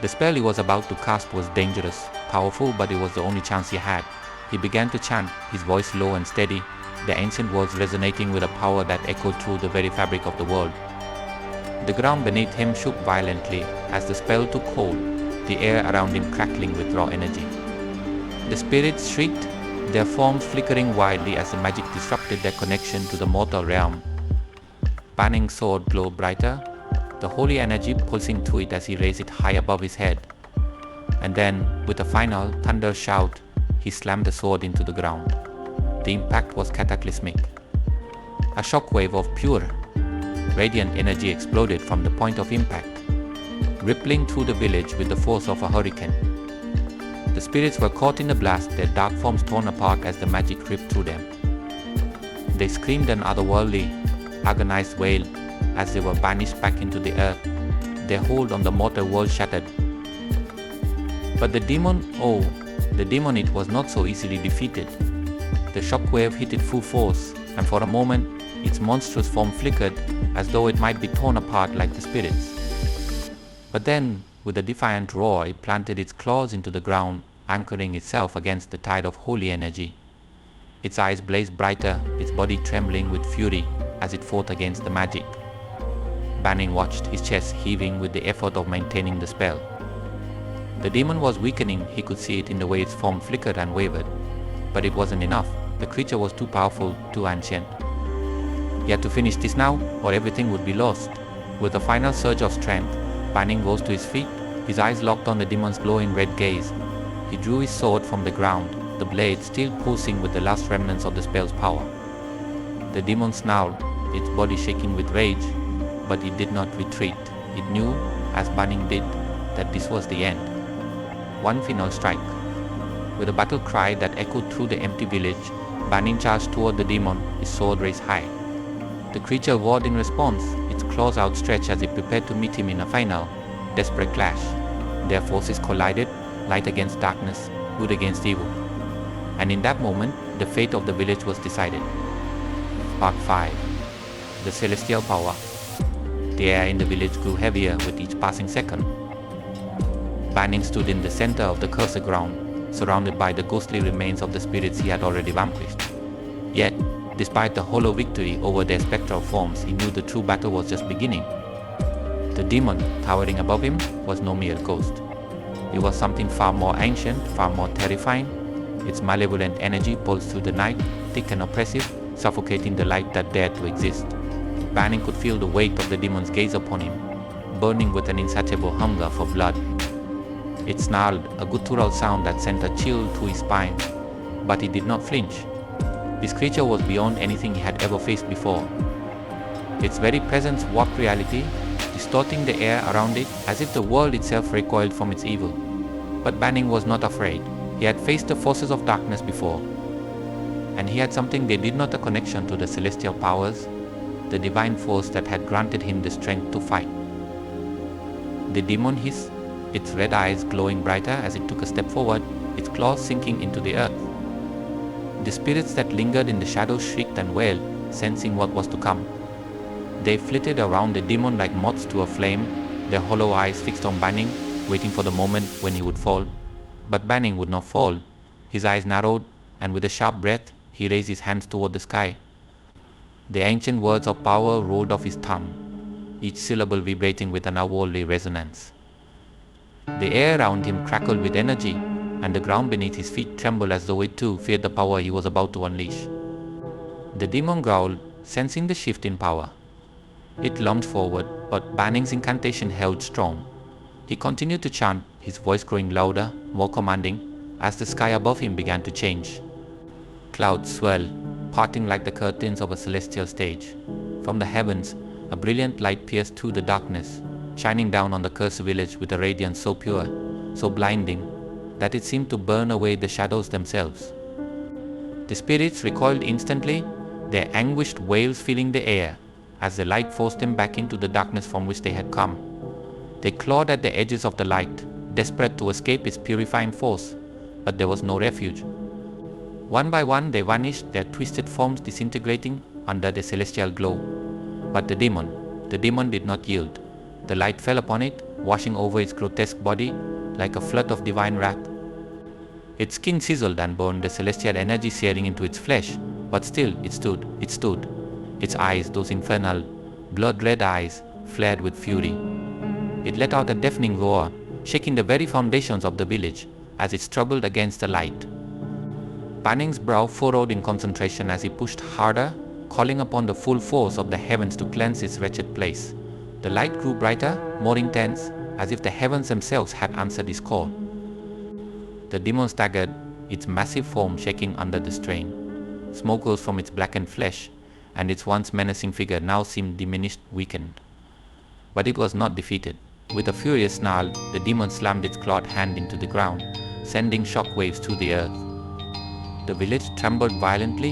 The spell he was about to cast was dangerous, powerful, but it was the only chance he had. He began to chant, his voice low and steady, the ancient words resonating with a power that echoed through the very fabric of the world. The ground beneath him shook violently as the spell took hold, the air around him crackling with raw energy. The spirits shrieked, their forms flickering wildly as the magic disrupted their connection to the mortal realm. Banning's sword glowed brighter, the holy energy pulsing through it as he raised it high above his head. And then, with a final thunder shout, he slammed the sword into the ground. The impact was cataclysmic. A shockwave of pure, radiant energy exploded from the point of impact, rippling through the village with the force of a hurricane. The spirits were caught in the blast, their dark forms torn apart as the magic ripped through them. They screamed an otherworldly, agonized wail as they were banished back into the earth, their hold on the mortal world shattered. But the demon, it was not so easily defeated. The shockwave hit it full force, and for a moment, its monstrous form flickered as though it might be torn apart like the spirits. But then, with a defiant roar, it planted its claws into the ground, anchoring itself against the tide of holy energy. Its eyes blazed brighter, its body trembling with fury as it fought against the magic. Banning watched, his chest heaving with the effort of maintaining the spell. The demon was weakening, he could see it in the way its form flickered and wavered. But it wasn't enough. The creature was too powerful, too ancient. He had to finish this now, or everything would be lost. With a final surge of strength, Banning rose to his feet, his eyes locked on the demon's glowing red gaze. He drew his sword from the ground, the blade still pulsing with the last remnants of the spell's power. The demon snarled, its body shaking with rage, but it did not retreat. It knew, as Banning did, that this was the end. One final strike. With a battle cry that echoed through the empty village, Banning charged toward the demon, his sword raised high. The creature roared in response, its claws outstretched as it prepared to meet him in a final, desperate clash. Their forces collided, light against darkness, good against evil. And in that moment, the fate of the village was decided. Part 5. The Celestial Power. The air in the village grew heavier with each passing second. Banning stood in the center of the cursed ground, surrounded by the ghostly remains of the spirits he had already vanquished. Yet, despite the hollow victory over their spectral forms, he knew the true battle was just beginning. The demon, towering above him, was no mere ghost. It was something far more ancient, far more terrifying. Its malevolent energy pulsed through the night, thick and oppressive, suffocating the light that dared to exist. Banning could feel the weight of the demon's gaze upon him, burning with an insatiable hunger for blood. It snarled, a guttural sound that sent a chill through his spine, but he did not flinch. This creature was beyond anything he had ever faced before. Its very presence warped reality, distorting the air around it as if the world itself recoiled from its evil. But Banning was not afraid. He had faced the forces of darkness before, and he had something they did not: a connection to the celestial powers, the divine force that had granted him the strength to fight. The demon hissed, its red eyes glowing brighter as it took a step forward, its claws sinking into the earth. The spirits that lingered in the shadows shrieked and wailed, sensing what was to come. They flitted around the demon like moths to a flame, their hollow eyes fixed on Banning, waiting for the moment when he would fall. But Banning would not fall. His eyes narrowed, and with a sharp breath, he raised his hands toward the sky. The ancient words of power rolled off his tongue, each syllable vibrating with an unworldly resonance. The air around him crackled with energy, and the ground beneath his feet trembled as though it too feared the power he was about to unleash. The demon growled, sensing the shift in power. It lunged forward, but Banning's incantation held strong. He continued to chant, his voice growing louder, more commanding, as the sky above him began to change. Clouds swirled, parting like the curtains of a celestial stage. From the heavens, a brilliant light pierced through the darkness, shining down on the cursed village with a radiance so pure, so blinding, that it seemed to burn away the shadows themselves. The spirits recoiled instantly, their anguished wails filling the air, as the light forced them back into the darkness from which they had come. They clawed at the edges of the light, desperate to escape its purifying force, but there was no refuge. One by one they vanished, their twisted forms disintegrating under the celestial glow. But the demon did not yield. The light fell upon it, washing over its grotesque body like a flood of divine wrath. Its skin sizzled and burned, the celestial energy searing into its flesh, but still it stood. Its eyes, those infernal, blood-red eyes, flared with fury. It let out a deafening roar, shaking the very foundations of the village as it struggled against the light. Banning's brow furrowed in concentration as he pushed harder, calling upon the full force of the heavens to cleanse his wretched place. The light grew brighter, more intense, as if the heavens themselves had answered his call. The demon staggered, its massive form shaking under the strain. Smoke rose from its blackened flesh, and its once menacing figure now seemed diminished, weakened. But it was not defeated. With a furious snarl, the demon slammed its clawed hand into the ground, sending shock waves through the earth. The village trembled violently,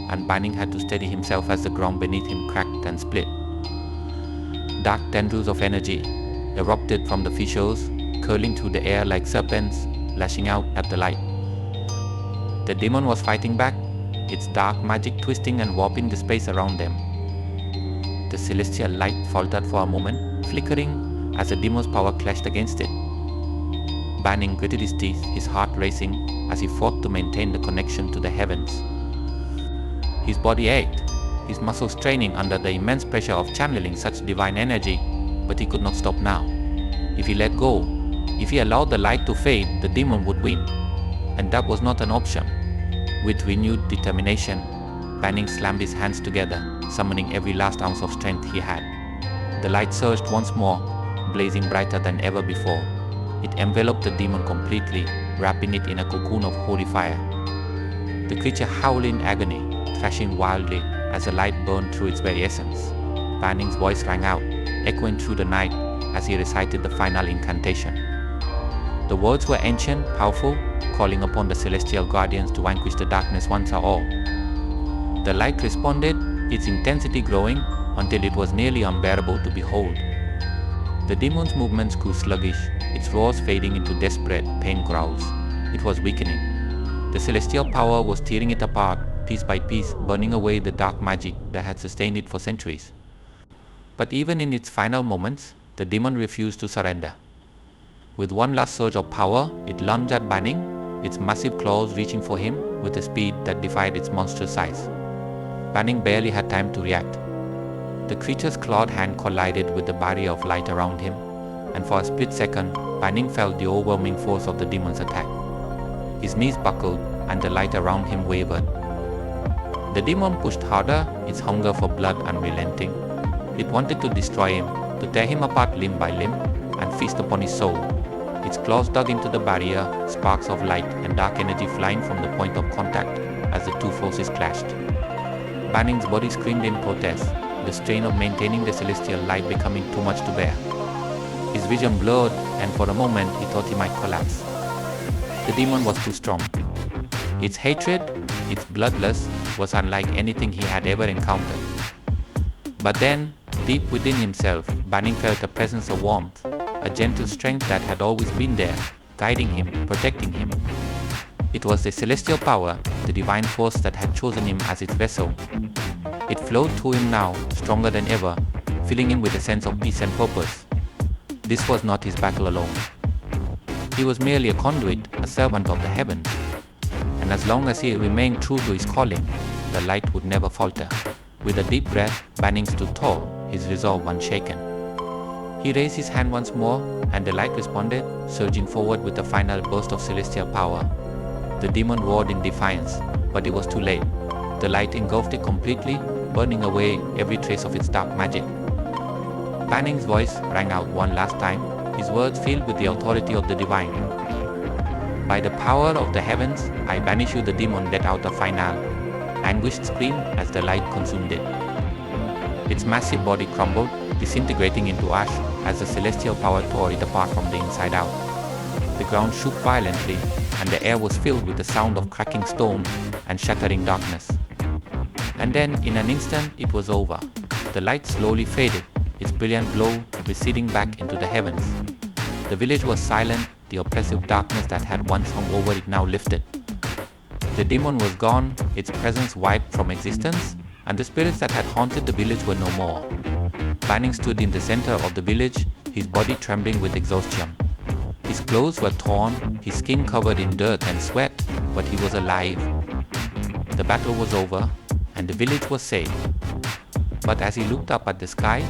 and Banning had to steady himself as the ground beneath him cracked and split. Dark tendrils of energy erupted from the fissures, curling through the air like serpents, lashing out at the light. The demon was fighting back, its dark magic twisting and warping the space around them. The celestial light faltered for a moment, flickering as the demon's power clashed against it. Banning gritted his teeth, his heart racing as he fought to maintain the connection to the heavens. His body ached, his muscles straining under the immense pressure of channeling such divine energy, but he could not stop now. If he let go, if he allowed the light to fade, the demon would win, and that was not an option. With renewed determination, Banning slammed his hands together, summoning every last ounce of strength he had. The light surged once more, blazing brighter than ever before. It enveloped the demon completely, wrapping it in a cocoon of holy fire. The creature howled in agony, thrashing wildly as the light burned through its very essence. Banning's voice rang out, echoing through the night as he recited the final incantation. The words were ancient, powerful, calling upon the celestial guardians to vanquish the darkness once and all. The light responded, its intensity growing until it was nearly unbearable to behold. The demon's movements grew sluggish, its roars fading into desperate, pain growls. It was weakening. The celestial power was tearing it apart, piece by piece, burning away the dark magic that had sustained it for centuries. But even in its final moments, the demon refused to surrender. With one last surge of power, it lunged at Banning, its massive claws reaching for him with a speed that defied its monstrous size. Banning barely had time to react. The creature's clawed hand collided with the barrier of light around him, and for a split second, Banning felt the overwhelming force of the demon's attack. His knees buckled, and the light around him wavered. The demon pushed harder, its hunger for blood unrelenting. It wanted to destroy him, to tear him apart limb by limb, and feast upon his soul. Its claws dug into the barrier, sparks of light and dark energy flying from the point of contact as the two forces clashed. Banning's body screamed in protest, the strain of maintaining the celestial light becoming too much to bear. His vision blurred, and for a moment he thought he might collapse. The demon was too strong. Its hatred, its bloodlust, was unlike anything he had ever encountered. But then, deep within himself, Banning felt a presence of warmth, a gentle strength that had always been there, guiding him, protecting him. It was the celestial power, the divine force that had chosen him as its vessel. It flowed through him now, stronger than ever, filling him with a sense of peace and purpose. This was not his battle alone. He was merely a conduit, a servant of the heavens. And as long as he remained true to his calling, the light would never falter. With a deep breath, Banning stood tall, his resolve unshaken. He raised his hand once more, and the light responded, surging forward with a final burst of celestial power. The demon roared in defiance, but it was too late. The light engulfed it completely, burning away every trace of its dark magic. Banning's voice rang out one last time, his words filled with the authority of the divine. By the power of the heavens, I banish you, the demon let out a final, anguished scream as the light consumed it. Its massive body crumbled, disintegrating into ash as the celestial power tore it apart from the inside out. The ground shook violently, and the air was filled with the sound of cracking stone and shattering darkness. And then, in an instant, it was over. The light slowly faded, its brilliant glow receding back into the heavens. The village was silent, the oppressive darkness that had once hung over it now lifted. The demon was gone, its presence wiped from existence, and the spirits that had haunted the village were no more. Banning stood in the center of the village, his body trembling with exhaustion. His clothes were torn, his skin covered in dirt and sweat, but he was alive. The battle was over, and the village was saved. But as he looked up at the sky,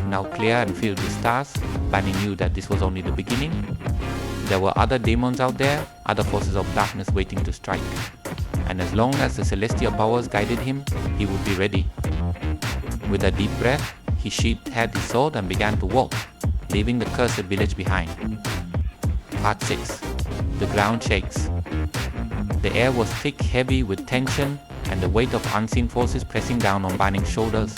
now clear and filled with stars, Banning knew that this was only the beginning. There were other demons out there, other forces of darkness waiting to strike. And as long as the celestial powers guided him, he would be ready. With a deep breath, he sheathed his sword and began to walk, leaving the cursed village behind. Part 6. The ground shakes. The air was thick, heavy with tension and the weight of unseen forces pressing down on Banning's shoulders.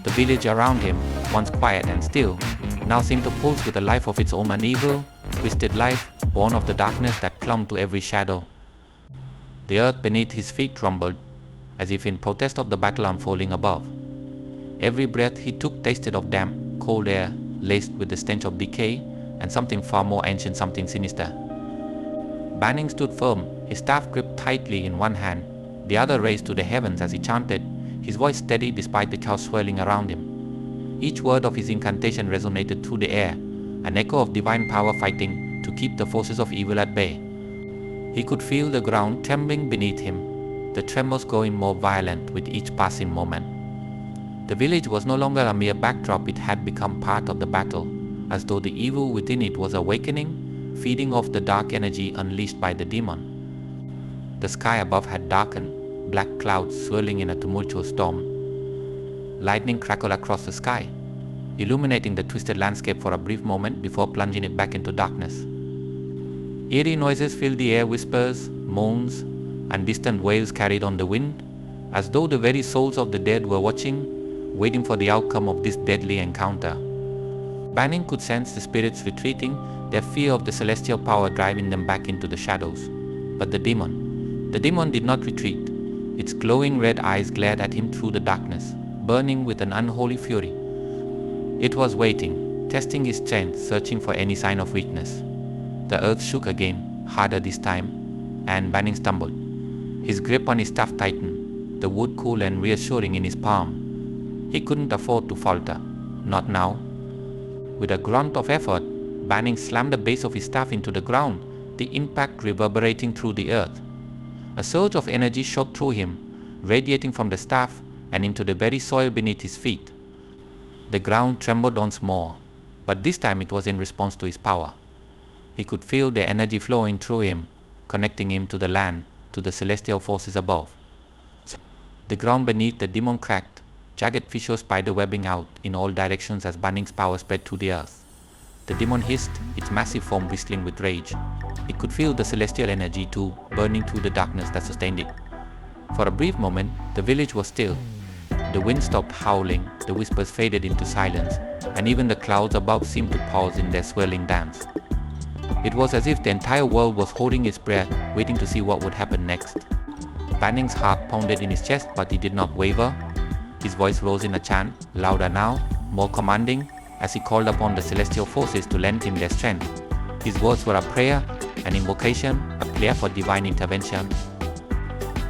The village around him, once quiet and still, now seemed to pulse with a life of its own, an evil, twisted life born of the darkness that clung to every shadow. The earth beneath his feet trembled, as if in protest of the battle unfolding above. Every breath he took tasted of damp, cold air laced with the stench of decay and something far more ancient, something sinister. Banning stood firm, his staff gripped tightly in one hand, the other raised to the heavens as he chanted, his voice steady despite the chaos swirling around him. Each word of his incantation resonated through the air, an echo of divine power fighting to keep the forces of evil at bay. He could feel the ground trembling beneath him, the tremors growing more violent with each passing moment. The village was no longer a mere backdrop, it had become part of the battle, as though the evil within it was awakening, feeding off the dark energy unleashed by the demon. The sky above had darkened, black clouds swirling in a tumultuous storm. Lightning crackled across the sky, illuminating the twisted landscape for a brief moment before plunging it back into darkness. Eerie noises filled the air, whispers, moans, and distant wails carried on the wind, as though the very souls of the dead were watching, waiting for the outcome of this deadly encounter. Banning could sense the spirits retreating, their fear of the celestial power driving them back into the shadows. But the demon did not retreat. Its glowing red eyes glared at him through the darkness, burning with an unholy fury. It was waiting, testing his strength, searching for any sign of weakness. The earth shook again, harder this time, and Banning stumbled. His grip on his staff tightened, the wood cool and reassuring in his palm. He couldn't afford to falter, not now. With a grunt of effort, Banning slammed the base of his staff into the ground, the impact reverberating through the earth. A surge of energy shot through him, radiating from the staff and into the very soil beneath his feet. The ground trembled once more, but this time it was in response to his power. He could feel the energy flowing through him, connecting him to the land, to the celestial forces above. The ground beneath the demon cracked, jagged fissures spider webbing out in all directions as Banning's power spread through the earth. The demon hissed, its massive form bristling with rage. It could feel the celestial energy too, burning through the darkness that sustained it. For a brief moment, the village was still. The wind stopped howling, the whispers faded into silence, and even the clouds above seemed to pause in their swirling dance. It was as if the entire world was holding its breath, waiting to see what would happen next. Banning's heart pounded in his chest, but he did not waver. His voice rose in a chant, louder now, more commanding, as he called upon the celestial forces to lend him their strength. His words were a prayer, an invocation, a plea for divine intervention.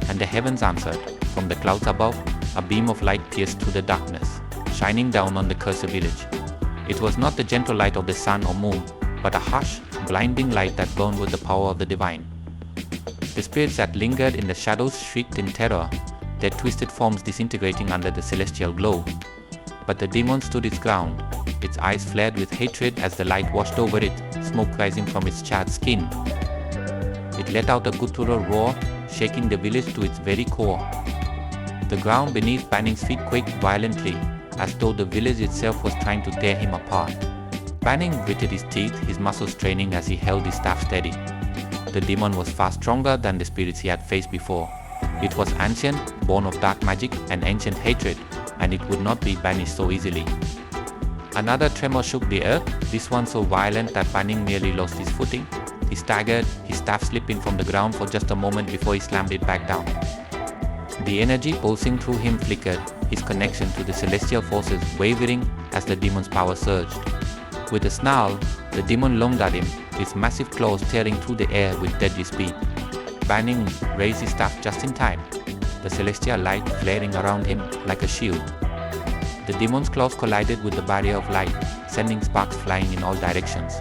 And the heavens answered. From the clouds above, a beam of light pierced through the darkness, shining down on the cursed village. It was not the gentle light of the sun or moon, but a harsh, blinding light that burned with the power of the divine. The spirits that lingered in the shadows shrieked in terror, their twisted forms disintegrating under the celestial glow. But the demon stood its ground, its eyes flared with hatred as the light washed over it, smoke rising from its charred skin. It let out a guttural roar, shaking the village to its very core. The ground beneath Banning's feet quaked violently, as though the village itself was trying to tear him apart. Banning gritted his teeth, his muscles straining as he held his staff steady. The demon was far stronger than the spirits he had faced before. It was ancient, born of dark magic and ancient hatred, and it would not be banished so easily. Another tremor shook the earth, this one so violent that Banning nearly lost his footing. He staggered, his staff slipping from the ground for just a moment before he slammed it back down. The energy pulsing through him flickered, his connection to the celestial forces wavering as the demon's power surged. With a snarl, the demon lunged at him, its massive claws tearing through the air with deadly speed. Banning raised his staff just in time, the celestial light flaring around him like a shield. The demon's claws collided with the barrier of light, sending sparks flying in all directions.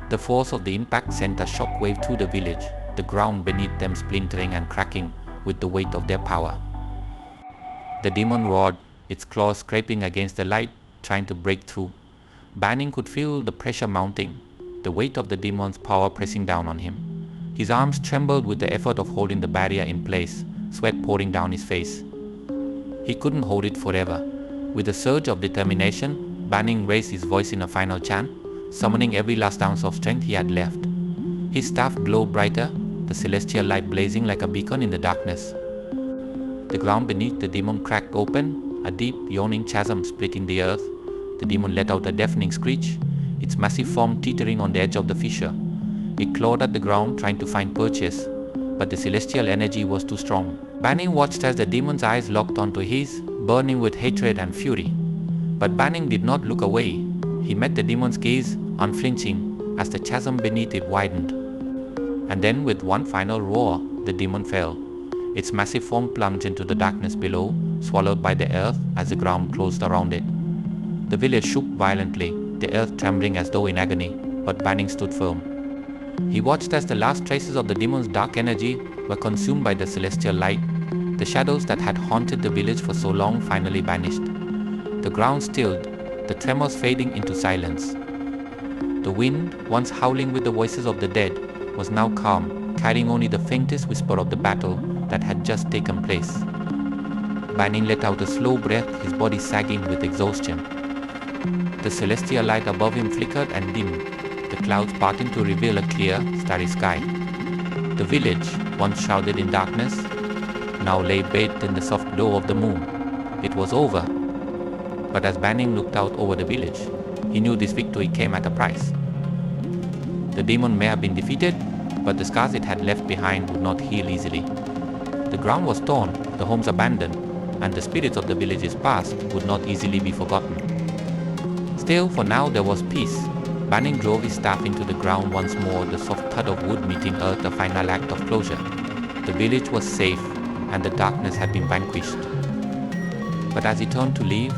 The force of the impact sent a shockwave through the village, the ground beneath them splintering and cracking with the weight of their power. The demon roared, its claws scraping against the light, trying to break through. Banning could feel the pressure mounting, the weight of the demon's power pressing down on him. His arms trembled with the effort of holding the barrier in place, sweat pouring down his face. He couldn't hold it forever. With a surge of determination, Banning raised his voice in a final chant, summoning every last ounce of strength he had left. His staff glowed brighter, the celestial light blazing like a beacon in the darkness. The ground beneath the demon cracked open, a deep, yawning chasm splitting the earth. The demon let out a deafening screech, its massive form teetering on the edge of the fissure. It clawed at the ground, trying to find purchase, but the celestial energy was too strong. Banning watched as the demon's eyes locked onto his, burning with hatred and fury. But Banning did not look away. He met the demon's gaze, unflinching, as the chasm beneath it widened. And then, with one final roar, the demon fell. Its massive form plunged into the darkness below, swallowed by the earth as the ground closed around it. The village shook violently, the earth trembling as though in agony, but Banning stood firm. He watched as the last traces of the demon's dark energy were consumed by the celestial light. The shadows that had haunted the village for so long finally vanished. The ground stilled, the tremors fading into silence. The wind, once howling with the voices of the dead, was now calm, carrying only the faintest whisper of the battle that had just taken place. Banning let out a slow breath, his body sagging with exhaustion. The celestial light above him flickered and dimmed, the clouds parting to reveal a clear, starry sky. The village, once shrouded in darkness, now lay bathed in the soft glow of the moon. It was over. But as Banning looked out over the village, he knew this victory came at a price. The demon may have been defeated, but the scars it had left behind would not heal easily. The ground was torn, the homes abandoned, and the spirits of the villages past would not easily be forgotten. Still, for now there was peace. Banning drove his staff into the ground once more, the soft thud of wood meeting earth a final act of closure. The village was safe, and the darkness had been vanquished. But as he turned to leave,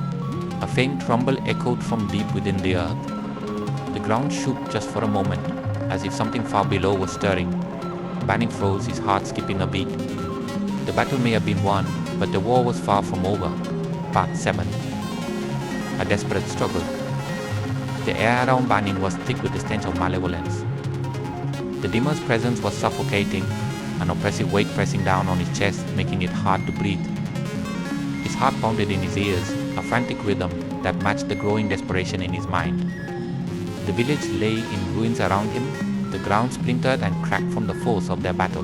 a faint rumble echoed from deep within the earth. The ground shook just for a moment, as if something far below was stirring. Banning froze, his heart skipping a beat. The battle may have been won, but the war was far from over. Part 7. A desperate struggle. The air around Banning was thick with the stench of malevolence. The demon's presence was suffocating, an oppressive weight pressing down on his chest, making it hard to breathe. His heart pounded in his ears, a frantic rhythm that matched the growing desperation in his mind. The village lay in ruins around him, the ground splintered and cracked from the force of their battle.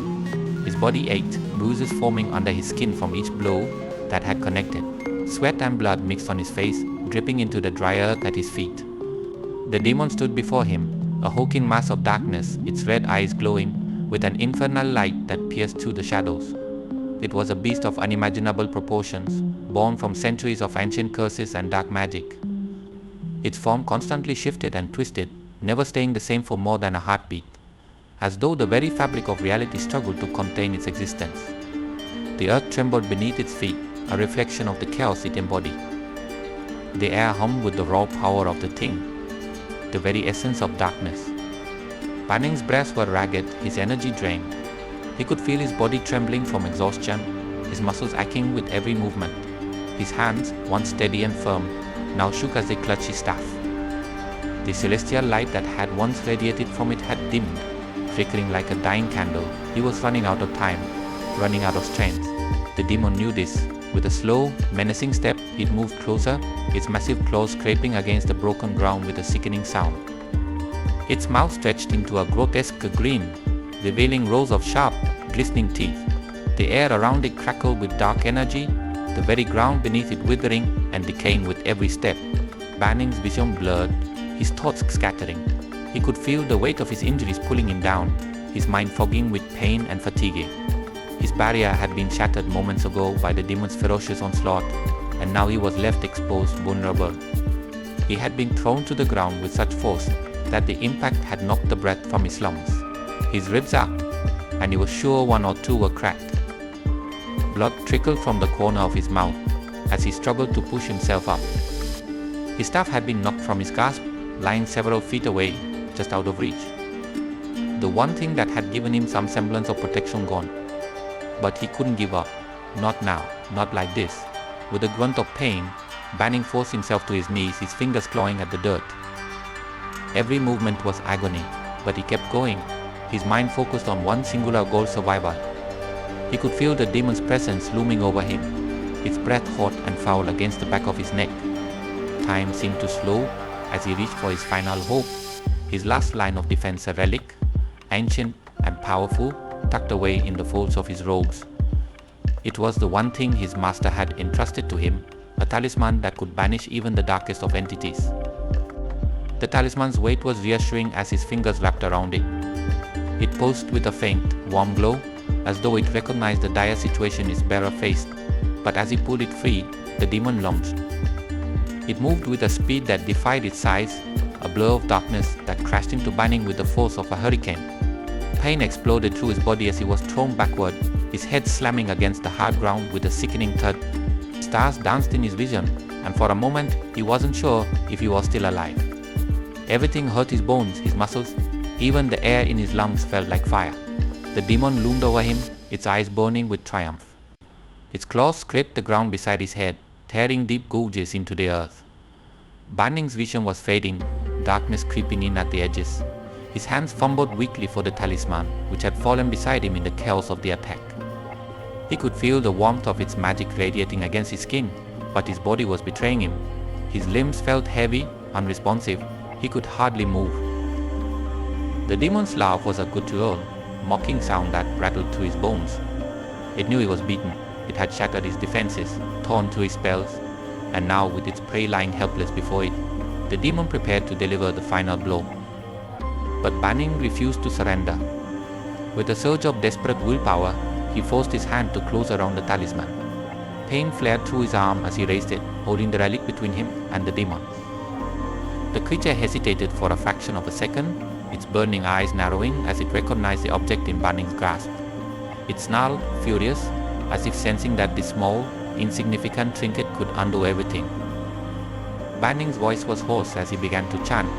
His body ached, bruises forming under his skin from each blow that had connected. Sweat and blood mixed on his face, dripping into the dry earth at his feet. The demon stood before him, a hulking mass of darkness, its red eyes glowing with an infernal light that pierced through the shadows. It was a beast of unimaginable proportions, born from centuries of ancient curses and dark magic. Its form constantly shifted and twisted, never staying the same for more than a heartbeat, as though the very fabric of reality struggled to contain its existence. The earth trembled beneath its feet, a reflection of the chaos it embodied. The air hummed with the raw power of the thing, the very essence of darkness. Banning's breaths were ragged, his energy drained. He could feel his body trembling from exhaustion, his muscles aching with every movement. His hands, once steady and firm, now shook as they clutched his staff. The celestial light that had once radiated from it had dimmed, flickering like a dying candle. He was running out of time, running out of strength. The demon knew this. With a slow, menacing step, it moved closer, its massive claws scraping against the broken ground with a sickening sound. Its mouth stretched into a grotesque grin, revealing rows of sharp, glistening teeth. The air around it crackled with dark energy, the very ground beneath it withering and decaying with every step. Banning's vision blurred, his thoughts scattering. He could feel the weight of his injuries pulling him down, his mind fogging with pain and fatigue. His barrier had been shattered moments ago by the demon's ferocious onslaught, and now he was left exposed, vulnerable. He had been thrown to the ground with such force that the impact had knocked the breath from his lungs. His ribs arched, and he was sure one or two were cracked. Blood trickled from the corner of his mouth as he struggled to push himself up. His staff had been knocked from his grasp, lying several feet away, just out of reach. The one thing that had given him some semblance of protection gone. But he couldn't give up. Not now, not like this. With a grunt of pain, Banning forced himself to his knees, his fingers clawing at the dirt. Every movement was agony, but he kept going, his mind focused on one singular goal: survival. He could feel the demon's presence looming over him, its breath hot and foul against the back of his neck. Time seemed to slow as he reached for his final hope, his last line of defense, a relic, ancient and powerful, tucked away in the folds of his robes. It was the one thing his master had entrusted to him, a talisman that could banish even the darkest of entities. The talisman's weight was reassuring as his fingers wrapped around it. It pulsed with a faint, warm glow, as though it recognized the dire situation its bearer faced, but as he pulled it free, the demon lunged. It moved with a speed that defied its size, a blur of darkness that crashed into Banning with the force of a hurricane. Pain exploded through his body as he was thrown backward, his head slamming against the hard ground with a sickening thud. Stars danced in his vision, and for a moment he wasn't sure if he was still alive. Everything hurt his bones, his muscles, even the air in his lungs felt like fire. The demon loomed over him, its eyes burning with triumph. Its claws scraped the ground beside his head, tearing deep gorges into the earth. Banning's vision was fading, darkness creeping in at the edges. His hands fumbled weakly for the talisman, which had fallen beside him in the chaos of the attack. He could feel the warmth of its magic radiating against his skin, but his body was betraying him. His limbs felt heavy, unresponsive. He could hardly move. The demon's laugh was a guttural, mocking sound that rattled through his bones. It knew he was beaten. It had shattered his defenses, torn through his spells, and now, with its prey lying helpless before it, the demon prepared to deliver the final blow. But Banning refused to surrender. With a surge of desperate willpower, he forced his hand to close around the talisman. Pain flared through his arm as he raised it, holding the relic between him and the demon. The creature hesitated for a fraction of a second, its burning eyes narrowing as it recognized the object in Banning's grasp. It snarled, furious, as if sensing that this small, insignificant trinket could undo everything. Banning's voice was hoarse as he began to chant,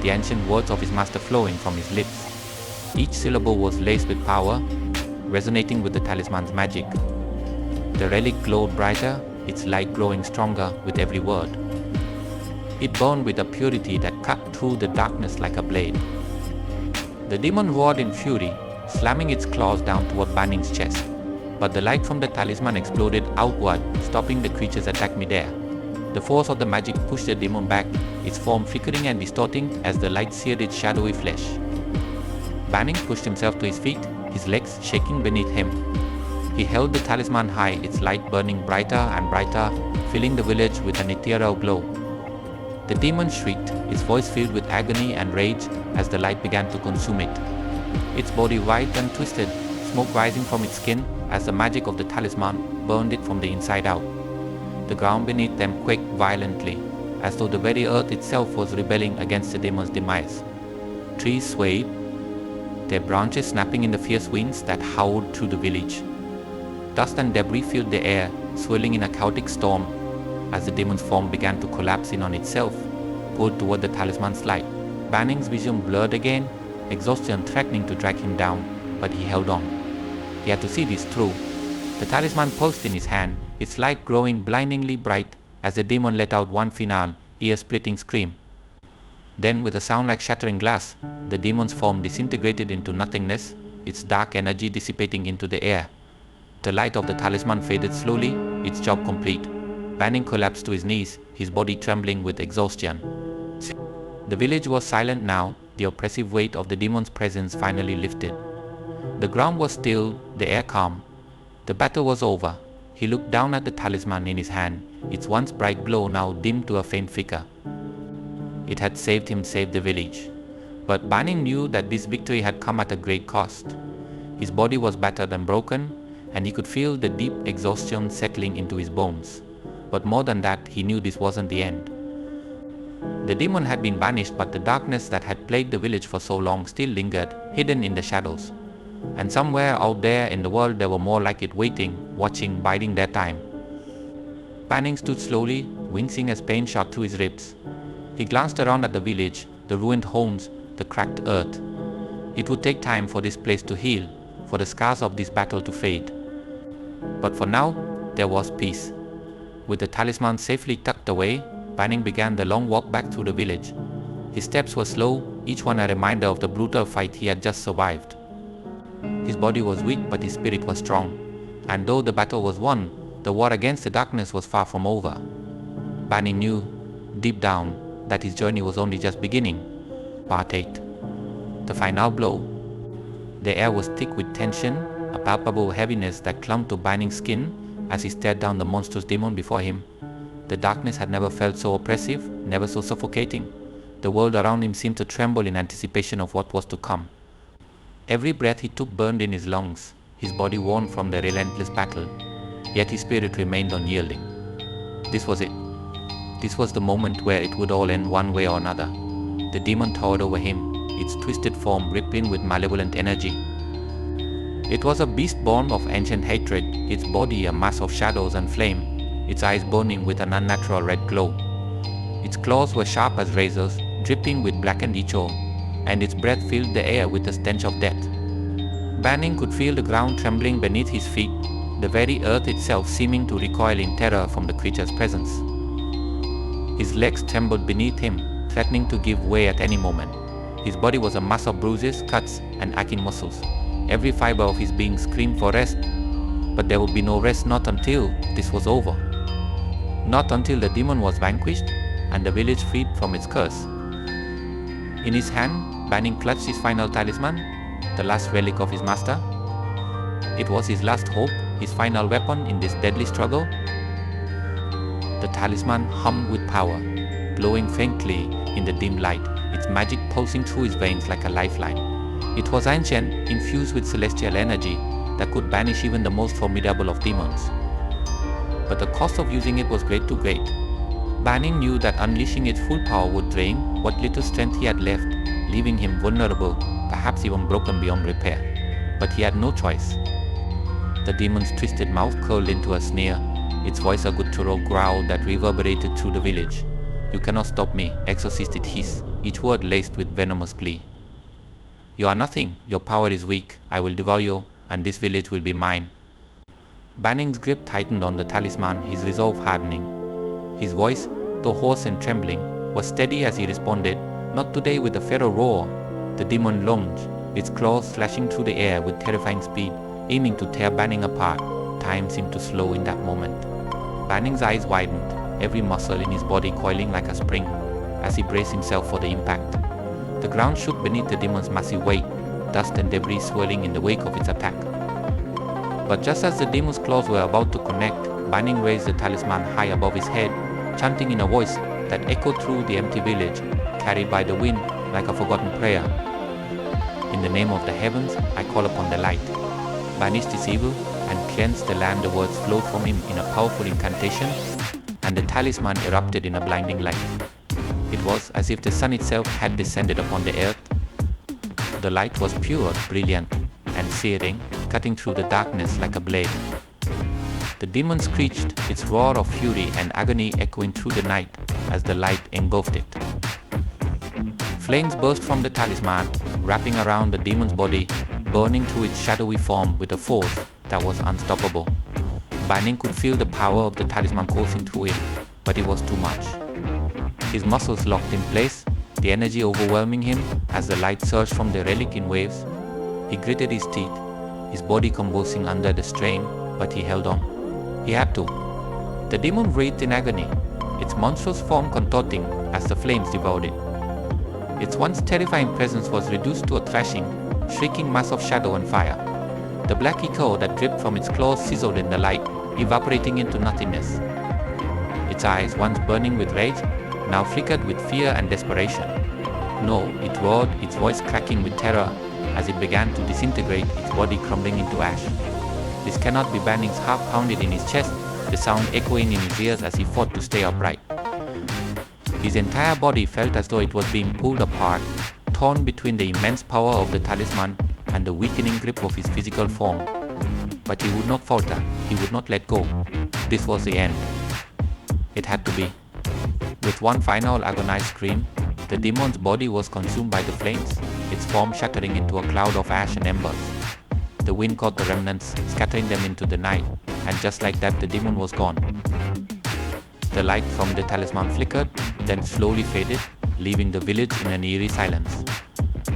the ancient words of his master flowing from his lips. Each syllable was laced with power, resonating with the talisman's magic. The relic glowed brighter, its light growing stronger with every word. It burned with a purity that cut through the darkness like a blade. The demon roared in fury, slamming its claws down toward Banning's chest, but the light from the talisman exploded outward, stopping the creature's attack midair. The force of the magic pushed the demon back, its form flickering and distorting as the light seared its shadowy flesh. Banning pushed himself to his feet, his legs shaking beneath him. He held the talisman high, its light burning brighter and brighter, filling the village with an ethereal glow. The demon shrieked, its voice filled with agony and rage as the light began to consume it. Its body writhed and twisted, smoke rising from its skin as the magic of the talisman burned it from the inside out. The ground beneath them quaked violently, as though the very earth itself was rebelling against the demon's demise. Trees swayed, their branches snapping in the fierce winds that howled through the village. Dust and debris filled the air, swirling in a chaotic storm as the demon's form began to collapse in on itself, pulled toward the talisman's light. Banning's vision blurred again, exhaustion threatening to drag him down, but he held on. He had to see this through. The talisman pulsed in his hand, its light growing blindingly bright as the demon let out one final, ear-splitting scream. Then, with a sound like shattering glass, the demon's form disintegrated into nothingness, its dark energy dissipating into the air. The light of the talisman faded slowly, its job complete. Banning collapsed to his knees, his body trembling with exhaustion. The village was silent now, the oppressive weight of the demon's presence finally lifted. The ground was still, the air calm. The battle was over. He looked down at the talisman in his hand, its once bright glow now dimmed to a faint flicker. It had saved him, saved the village. But Banning knew that this victory had come at a great cost. His body was battered and broken, and he could feel the deep exhaustion settling into his bones. But more than that, he knew this wasn't the end. The demon had been banished, but the darkness that had plagued the village for so long still lingered, hidden in the shadows. And somewhere out there in the world there were more like it waiting, watching, biding their time. Banning stood slowly, wincing as pain shot through his ribs. He glanced around at the village, the ruined homes, the cracked earth. It would take time for this place to heal, for the scars of this battle to fade. But for now, there was peace. With the talisman safely tucked away, Banning began the long walk back through the village. His steps were slow, each one a reminder of the brutal fight he had just survived. His body was weak, but his spirit was strong. And though the battle was won, the war against the darkness was far from over. Banning knew, deep down, that his journey was only just beginning. Part 8. The final blow. The air was thick with tension, a palpable heaviness that clung to Banning's skin as he stared down the monstrous demon before him. The darkness had never felt so oppressive, never so suffocating. The world around him seemed to tremble in anticipation of what was to come. Every breath he took burned in his lungs, his body worn from the relentless battle, yet his spirit remained unyielding. This was it. This was the moment where it would all end one way or another. The demon towered over him, its twisted form rippling with malevolent energy. It was a beast born of ancient hatred, its body a mass of shadows and flame, its eyes burning with an unnatural red glow. Its claws were sharp as razors, dripping with blackened ichor, and its breath filled the air with the stench of death. Banning could feel the ground trembling beneath his feet, the very earth itself seeming to recoil in terror from the creature's presence. His legs trembled beneath him, threatening to give way at any moment. His body was a mass of bruises, cuts, and aching muscles. Every fiber of his being screamed for rest, but there would be no rest not until this was over. Not until the demon was vanquished and the village freed from its curse. In his hand, Banning clutched his final talisman, the last relic of his master. It was his last hope, his final weapon in this deadly struggle. The talisman hummed with power, glowing faintly in the dim light, its magic pulsing through his veins like a lifeline. It was ancient, infused with celestial energy that could banish even the most formidable of demons. But the cost of using it was great too great. Banning knew that unleashing its full power would drain what little strength he had left, leaving him vulnerable, perhaps even broken beyond repair. But he had no choice. The demon's twisted mouth curled into a sneer, its voice a guttural growl that reverberated through the village. "You cannot stop me," Exorcist it hissed, each word laced with venomous glee. "You are nothing, your power is weak, I will devour you, and this village will be mine." Banning's grip tightened on the talisman, his resolve hardening. His voice, though hoarse and trembling, was steady as he responded, "Not today." With a feral roar, the demon lunged, its claws slashing through the air with terrifying speed, aiming to tear Banning apart. Time seemed to slow in that moment. Banning's eyes widened, every muscle in his body coiling like a spring, as he braced himself for the impact. The ground shook beneath the demon's massive weight, dust and debris swirling in the wake of its attack. But just as the demon's claws were about to connect, Banning raised the talisman high above his head, chanting in a voice that echoed through the empty village, carried by the wind like a forgotten prayer. "In the name of the heavens, I call upon the light. Banish this evil and cleanse the land." The words flowed from him in a powerful incantation, and the talisman erupted in a blinding light. It was as if the sun itself had descended upon the earth. The light was pure, brilliant, and searing, cutting through the darkness like a blade. The demon screeched, its roar of fury and agony echoing through the night as the light engulfed it. Flames burst from the talisman, wrapping around the demon's body, burning through its shadowy form with a force that was unstoppable. Banning could feel the power of the talisman coursing through him, but it was too much. His muscles locked in place, the energy overwhelming him as the light surged from the relic in waves. He gritted his teeth, his body convulsing under the strain, but he held on. He had to. The demon writhed in agony, its monstrous form contorting as the flames devoured it. Its once terrifying presence was reduced to a thrashing, shrieking mass of shadow and fire. The black echo that dripped from its claws sizzled in the light, evaporating into nothingness. Its eyes, once burning with rage, now flickered with fear and desperation. "No," it roared, its voice cracking with terror as it began to disintegrate, its body crumbling into ash. "This cannot be." Banning's heart pounded in his chest, the sound echoing in his ears as he fought to stay upright. His entire body felt as though it was being pulled apart, torn between the immense power of the talisman and the weakening grip of his physical form. But he would not falter, he would not let go. This was the end. It had to be. With one final agonized scream, the demon's body was consumed by the flames, its form shattering into a cloud of ash and embers. The wind caught the remnants, scattering them into the night, and just like that the demon was gone. The light from the talisman flickered, then slowly faded, leaving the village in an eerie silence.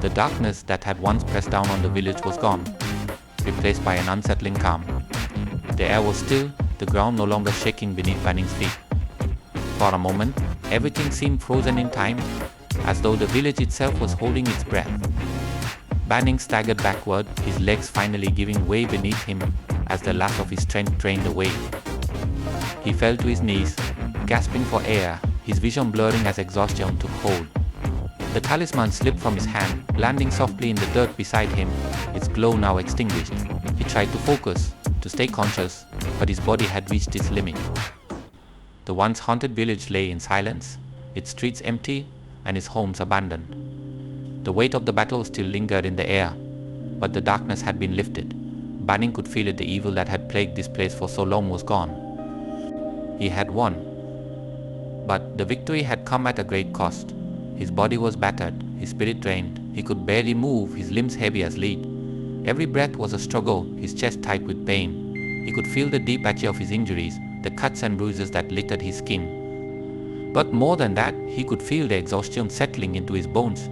The darkness that had once pressed down on the village was gone, replaced by an unsettling calm. The air was still, the ground no longer shaking beneath Banning's feet. For a moment, everything seemed frozen in time, as though the village itself was holding its breath. Banning staggered backward, his legs finally giving way beneath him as the last of his strength drained away. He fell to his knees, gasping for air, his vision blurring as exhaustion took hold. The talisman slipped from his hand, landing softly in the dirt beside him, its glow now extinguished. He tried to focus, to stay conscious, but his body had reached its limit. The once haunted village lay in silence, its streets empty and its homes abandoned. The weight of the battle still lingered in the air, but the darkness had been lifted. Banning could feel it, the evil that had plagued this place for so long was gone. He had won. But the victory had come at a great cost. His body was battered, his spirit drained, he could barely move, his limbs heavy as lead. Every breath was a struggle, his chest tight with pain. He could feel the deep etch of his injuries, the cuts and bruises that littered his skin. But more than that, he could feel the exhaustion settling into his bones.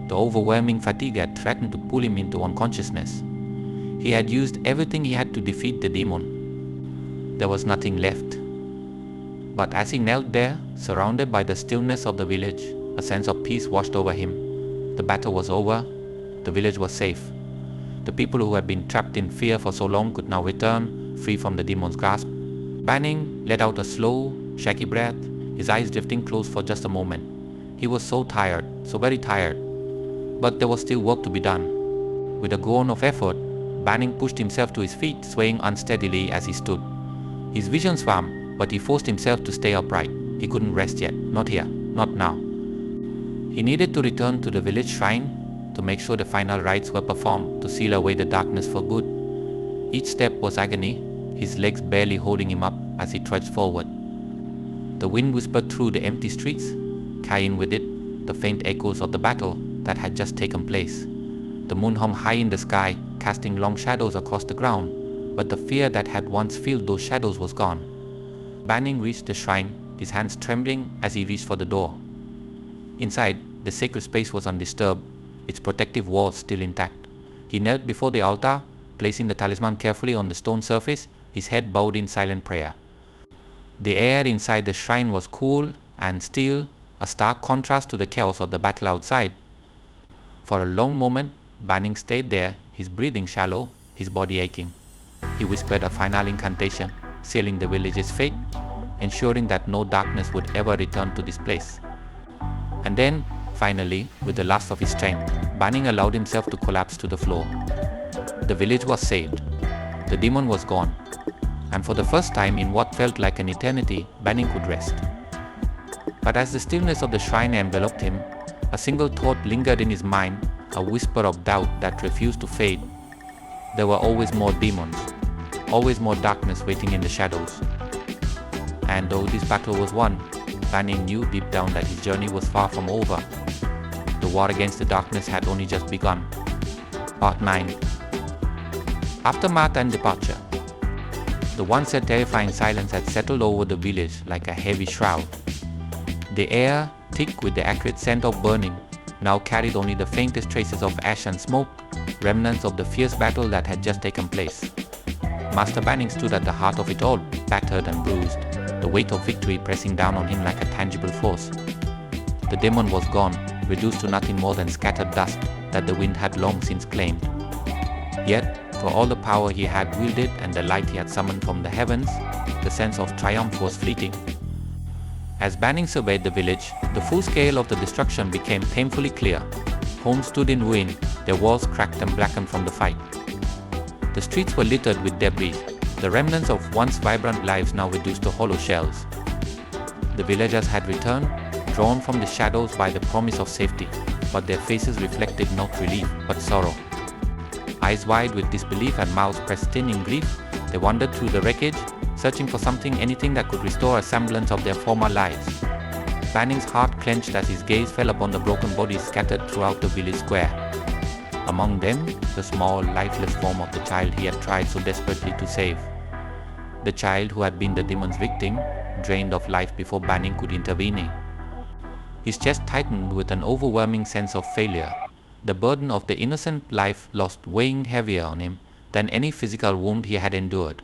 The overwhelming fatigue had threatened to pull him into unconsciousness. He had used everything he had to defeat the demon. There was nothing left. But as he knelt there, surrounded by the stillness of the village, a sense of peace washed over him. The battle was over. The village was safe. The people who had been trapped in fear for so long could now return, free from the demon's grasp. Banning let out a slow, shaky breath, his eyes drifting close for just a moment. He was so tired, so very tired. But there was still work to be done. With a groan of effort, Banning pushed himself to his feet, swaying unsteadily as he stood. His vision swam, but he forced himself to stay upright. He couldn't rest yet. Not here. Not now. He needed to return to the village shrine to make sure the final rites were performed to seal away the darkness for good. Each step was agony, his legs barely holding him up as he trudged forward. The wind whispered through the empty streets, carrying with it the faint echoes of the battle that had just taken place. The moon hung high in the sky, casting long shadows across the ground, but the fear that had once filled those shadows was gone. Banning reached the shrine, his hands trembling as he reached for the door. Inside, the sacred space was undisturbed, its protective walls still intact. He knelt before the altar, placing the talisman carefully on the stone surface, his head bowed in silent prayer. The air inside the shrine was cool and still, a stark contrast to the chaos of the battle outside. For a long moment, Banning stayed there, his breathing shallow, his body aching. He whispered a final incantation, sealing the village's fate, ensuring that no darkness would ever return to this place. And then, finally, with the last of his strength, Banning allowed himself to collapse to the floor. The village was saved. The demon was gone. And for the first time in what felt like an eternity, Banning could rest. But as the stillness of the shrine enveloped him, a single thought lingered in his mind, a whisper of doubt that refused to fade. There were always more demons, always more darkness waiting in the shadows. And though this battle was won, Banning knew deep down that his journey was far from over. The war against the darkness had only just begun. Part 9. Aftermath and departure. The once terrifying silence had settled over the village like a heavy shroud. The air, thick with the acrid scent of burning, now carried only the faintest traces of ash and smoke, remnants of the fierce battle that had just taken place. Master Banning stood at the heart of it all, battered and bruised, the weight of victory pressing down on him like a tangible force. The demon was gone, reduced to nothing more than scattered dust that the wind had long since claimed. Yet, for all the power he had wielded and the light he had summoned from the heavens, the sense of triumph was fleeting. As Banning surveyed the village, the full scale of the destruction became painfully clear. Homes stood in ruin, their walls cracked and blackened from the fight. The streets were littered with debris, the remnants of once vibrant lives now reduced to hollow shells. The villagers had returned, drawn from the shadows by the promise of safety, but their faces reflected not relief but sorrow. Eyes wide with disbelief and mouths pressed in grief, they wandered through the wreckage, searching for anything that could restore a semblance of their former lives. Banning's heart clenched as his gaze fell upon the broken bodies scattered throughout the village square. Among them, the small, lifeless form of the child he had tried so desperately to save. The child who had been the demon's victim, drained of life before Banning could intervene. His chest tightened with an overwhelming sense of failure, the burden of the innocent life lost weighing heavier on him than any physical wound he had endured.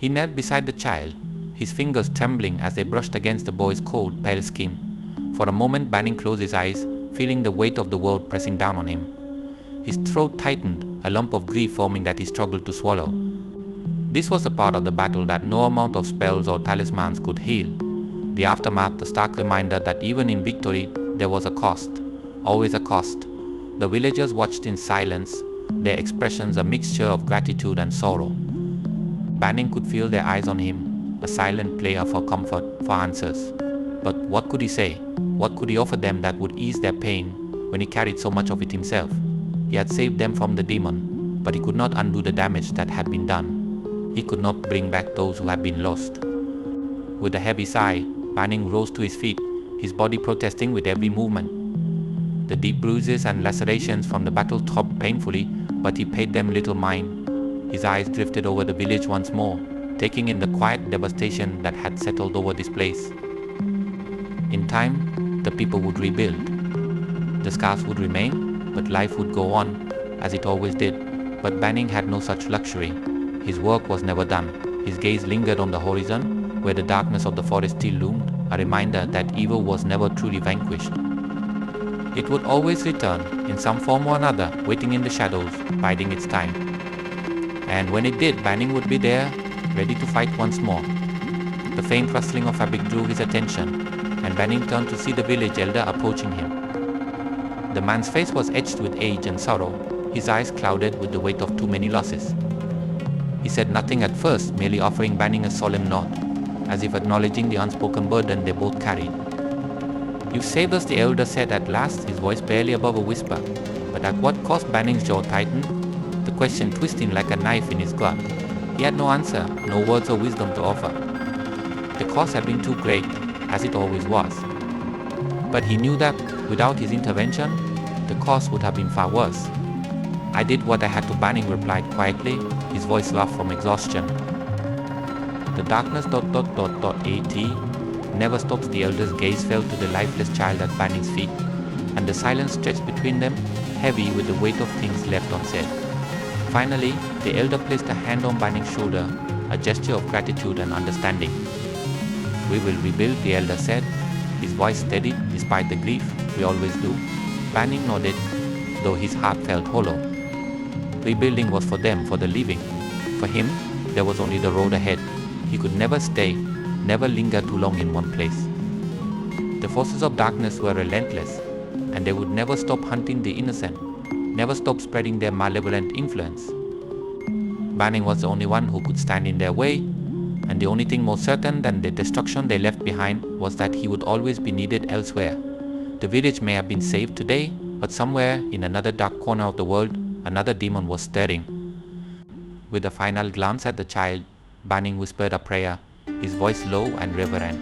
He knelt beside the child, his fingers trembling as they brushed against the boy's cold, pale skin. For a moment Banning closed his eyes, feeling the weight of the world pressing down on him. His throat tightened, a lump of grief forming that he struggled to swallow. This was a part of the battle that no amount of spells or talismans could heal. The aftermath, the stark reminder that even in victory there was a cost, always a cost. The villagers watched in silence, their expressions a mixture of gratitude and sorrow. Banning could feel their eyes on him, a silent player for comfort, for answers. But what could he say? What could he offer them that would ease their pain when he carried so much of it himself? He had saved them from the demon, but he could not undo the damage that had been done. He could not bring back those who had been lost. With a heavy sigh, Banning rose to his feet, his body protesting with every movement. The deep bruises and lacerations from the battle throbbed painfully, but he paid them little mind. His eyes drifted over the village once more, taking in the quiet devastation that had settled over this place. In time, the people would rebuild. The scars would remain, but life would go on, as it always did. But Banning had no such luxury. His work was never done. His gaze lingered on the horizon, where the darkness of the forest still loomed, a reminder that evil was never truly vanquished. It would always return, in some form or another, waiting in the shadows, biding its time. And when it did, Banning would be there, ready to fight once more. The faint rustling of fabric drew his attention, and Banning turned to see the village elder approaching him. The man's face was etched with age and sorrow, his eyes clouded with the weight of too many losses. He said nothing at first, merely offering Banning a solemn nod, as if acknowledging the unspoken burden they both carried. "You've saved us," the elder said at last, his voice barely above a whisper. But at what cost? Banning's jaw tightened, the question twisting like a knife in his gut. He had no answer, no words of wisdom to offer. The cost had been too great, as it always was. But he knew that, without his intervention, the cost would have been far worse. "I did what I had to," Banning replied quietly, his voice rough from exhaustion. The darkness ... AT never stopped. The elder's gaze fell to the lifeless child at Banning's feet, and the silence stretched between them, heavy with the weight of things left unsaid. Finally, the elder placed a hand on Banning's shoulder, a gesture of gratitude and understanding. "We will rebuild," the elder said, his voice steady despite the grief. "We always do." Banning nodded, though his heart felt hollow. Rebuilding was for them, for the living. For him, there was only the road ahead. He could never stay, never linger too long in one place. The forces of darkness were relentless, and they would never stop hunting the innocent, never stop spreading their malevolent influence. Banning was the only one who could stand in their way, and the only thing more certain than the destruction they left behind was that he would always be needed elsewhere. The village may have been saved today, but somewhere in another dark corner of the world, another demon was stirring. With a final glance at the child, Banning whispered a prayer, his voice low and reverent.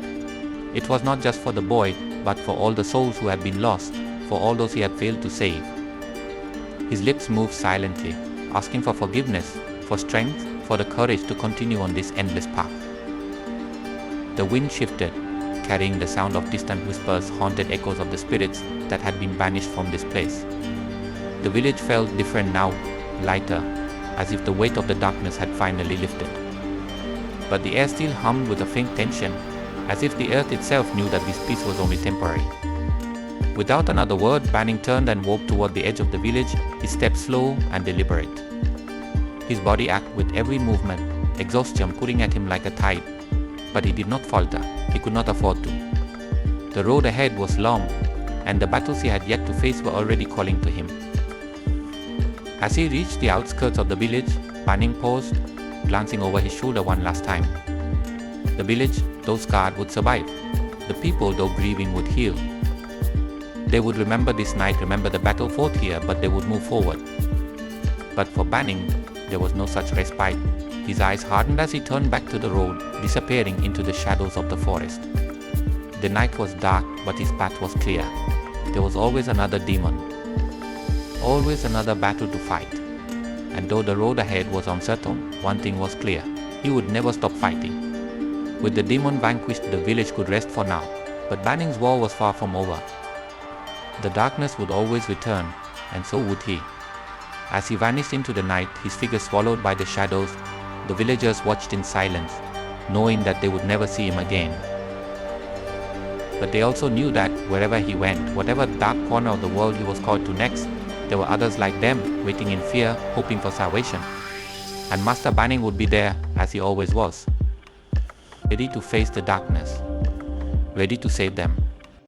It was not just for the boy, but for all the souls who had been lost, for all those he had failed to save. His lips moved silently, asking for forgiveness, for strength, for the courage to continue on this endless path. The wind shifted, carrying the sound of distant whispers, haunted echoes of the spirits that had been banished from this place. The village felt different now, lighter, as if the weight of the darkness had finally lifted. But the air still hummed with a faint tension, as if the earth itself knew that this peace was only temporary. Without another word, Banning turned and walked toward the edge of the village, his steps slow and deliberate. His body ached with every movement, exhaustion pulling at him like a tide. But he did not falter, he could not afford to. The road ahead was long, and the battles he had yet to face were already calling to him. As he reached the outskirts of the village, Banning paused, glancing over his shoulder one last time. The village, though scarred, would survive. The people, though grieving, would heal. They would remember this night, remember the battle fought here, but they would move forward. But for Banning, there was no such respite. His eyes hardened as he turned back to the road, disappearing into the shadows of the forest. The night was dark, but his path was clear. There was always another demon, always another battle to fight. And though the road ahead was uncertain, one thing was clear: he would never stop fighting. With the demon vanquished, the village could rest for now, but Banning's war was far from over. The darkness would always return, and so would he. As he vanished into the night, his figure swallowed by the shadows, the villagers watched in silence, knowing that they would never see him again. But they also knew that wherever he went, whatever dark corner of the world he was called to next, there were others like them, waiting in fear, hoping for salvation. And Master Banning would be there, as he always was, ready to face the darkness, ready to save them.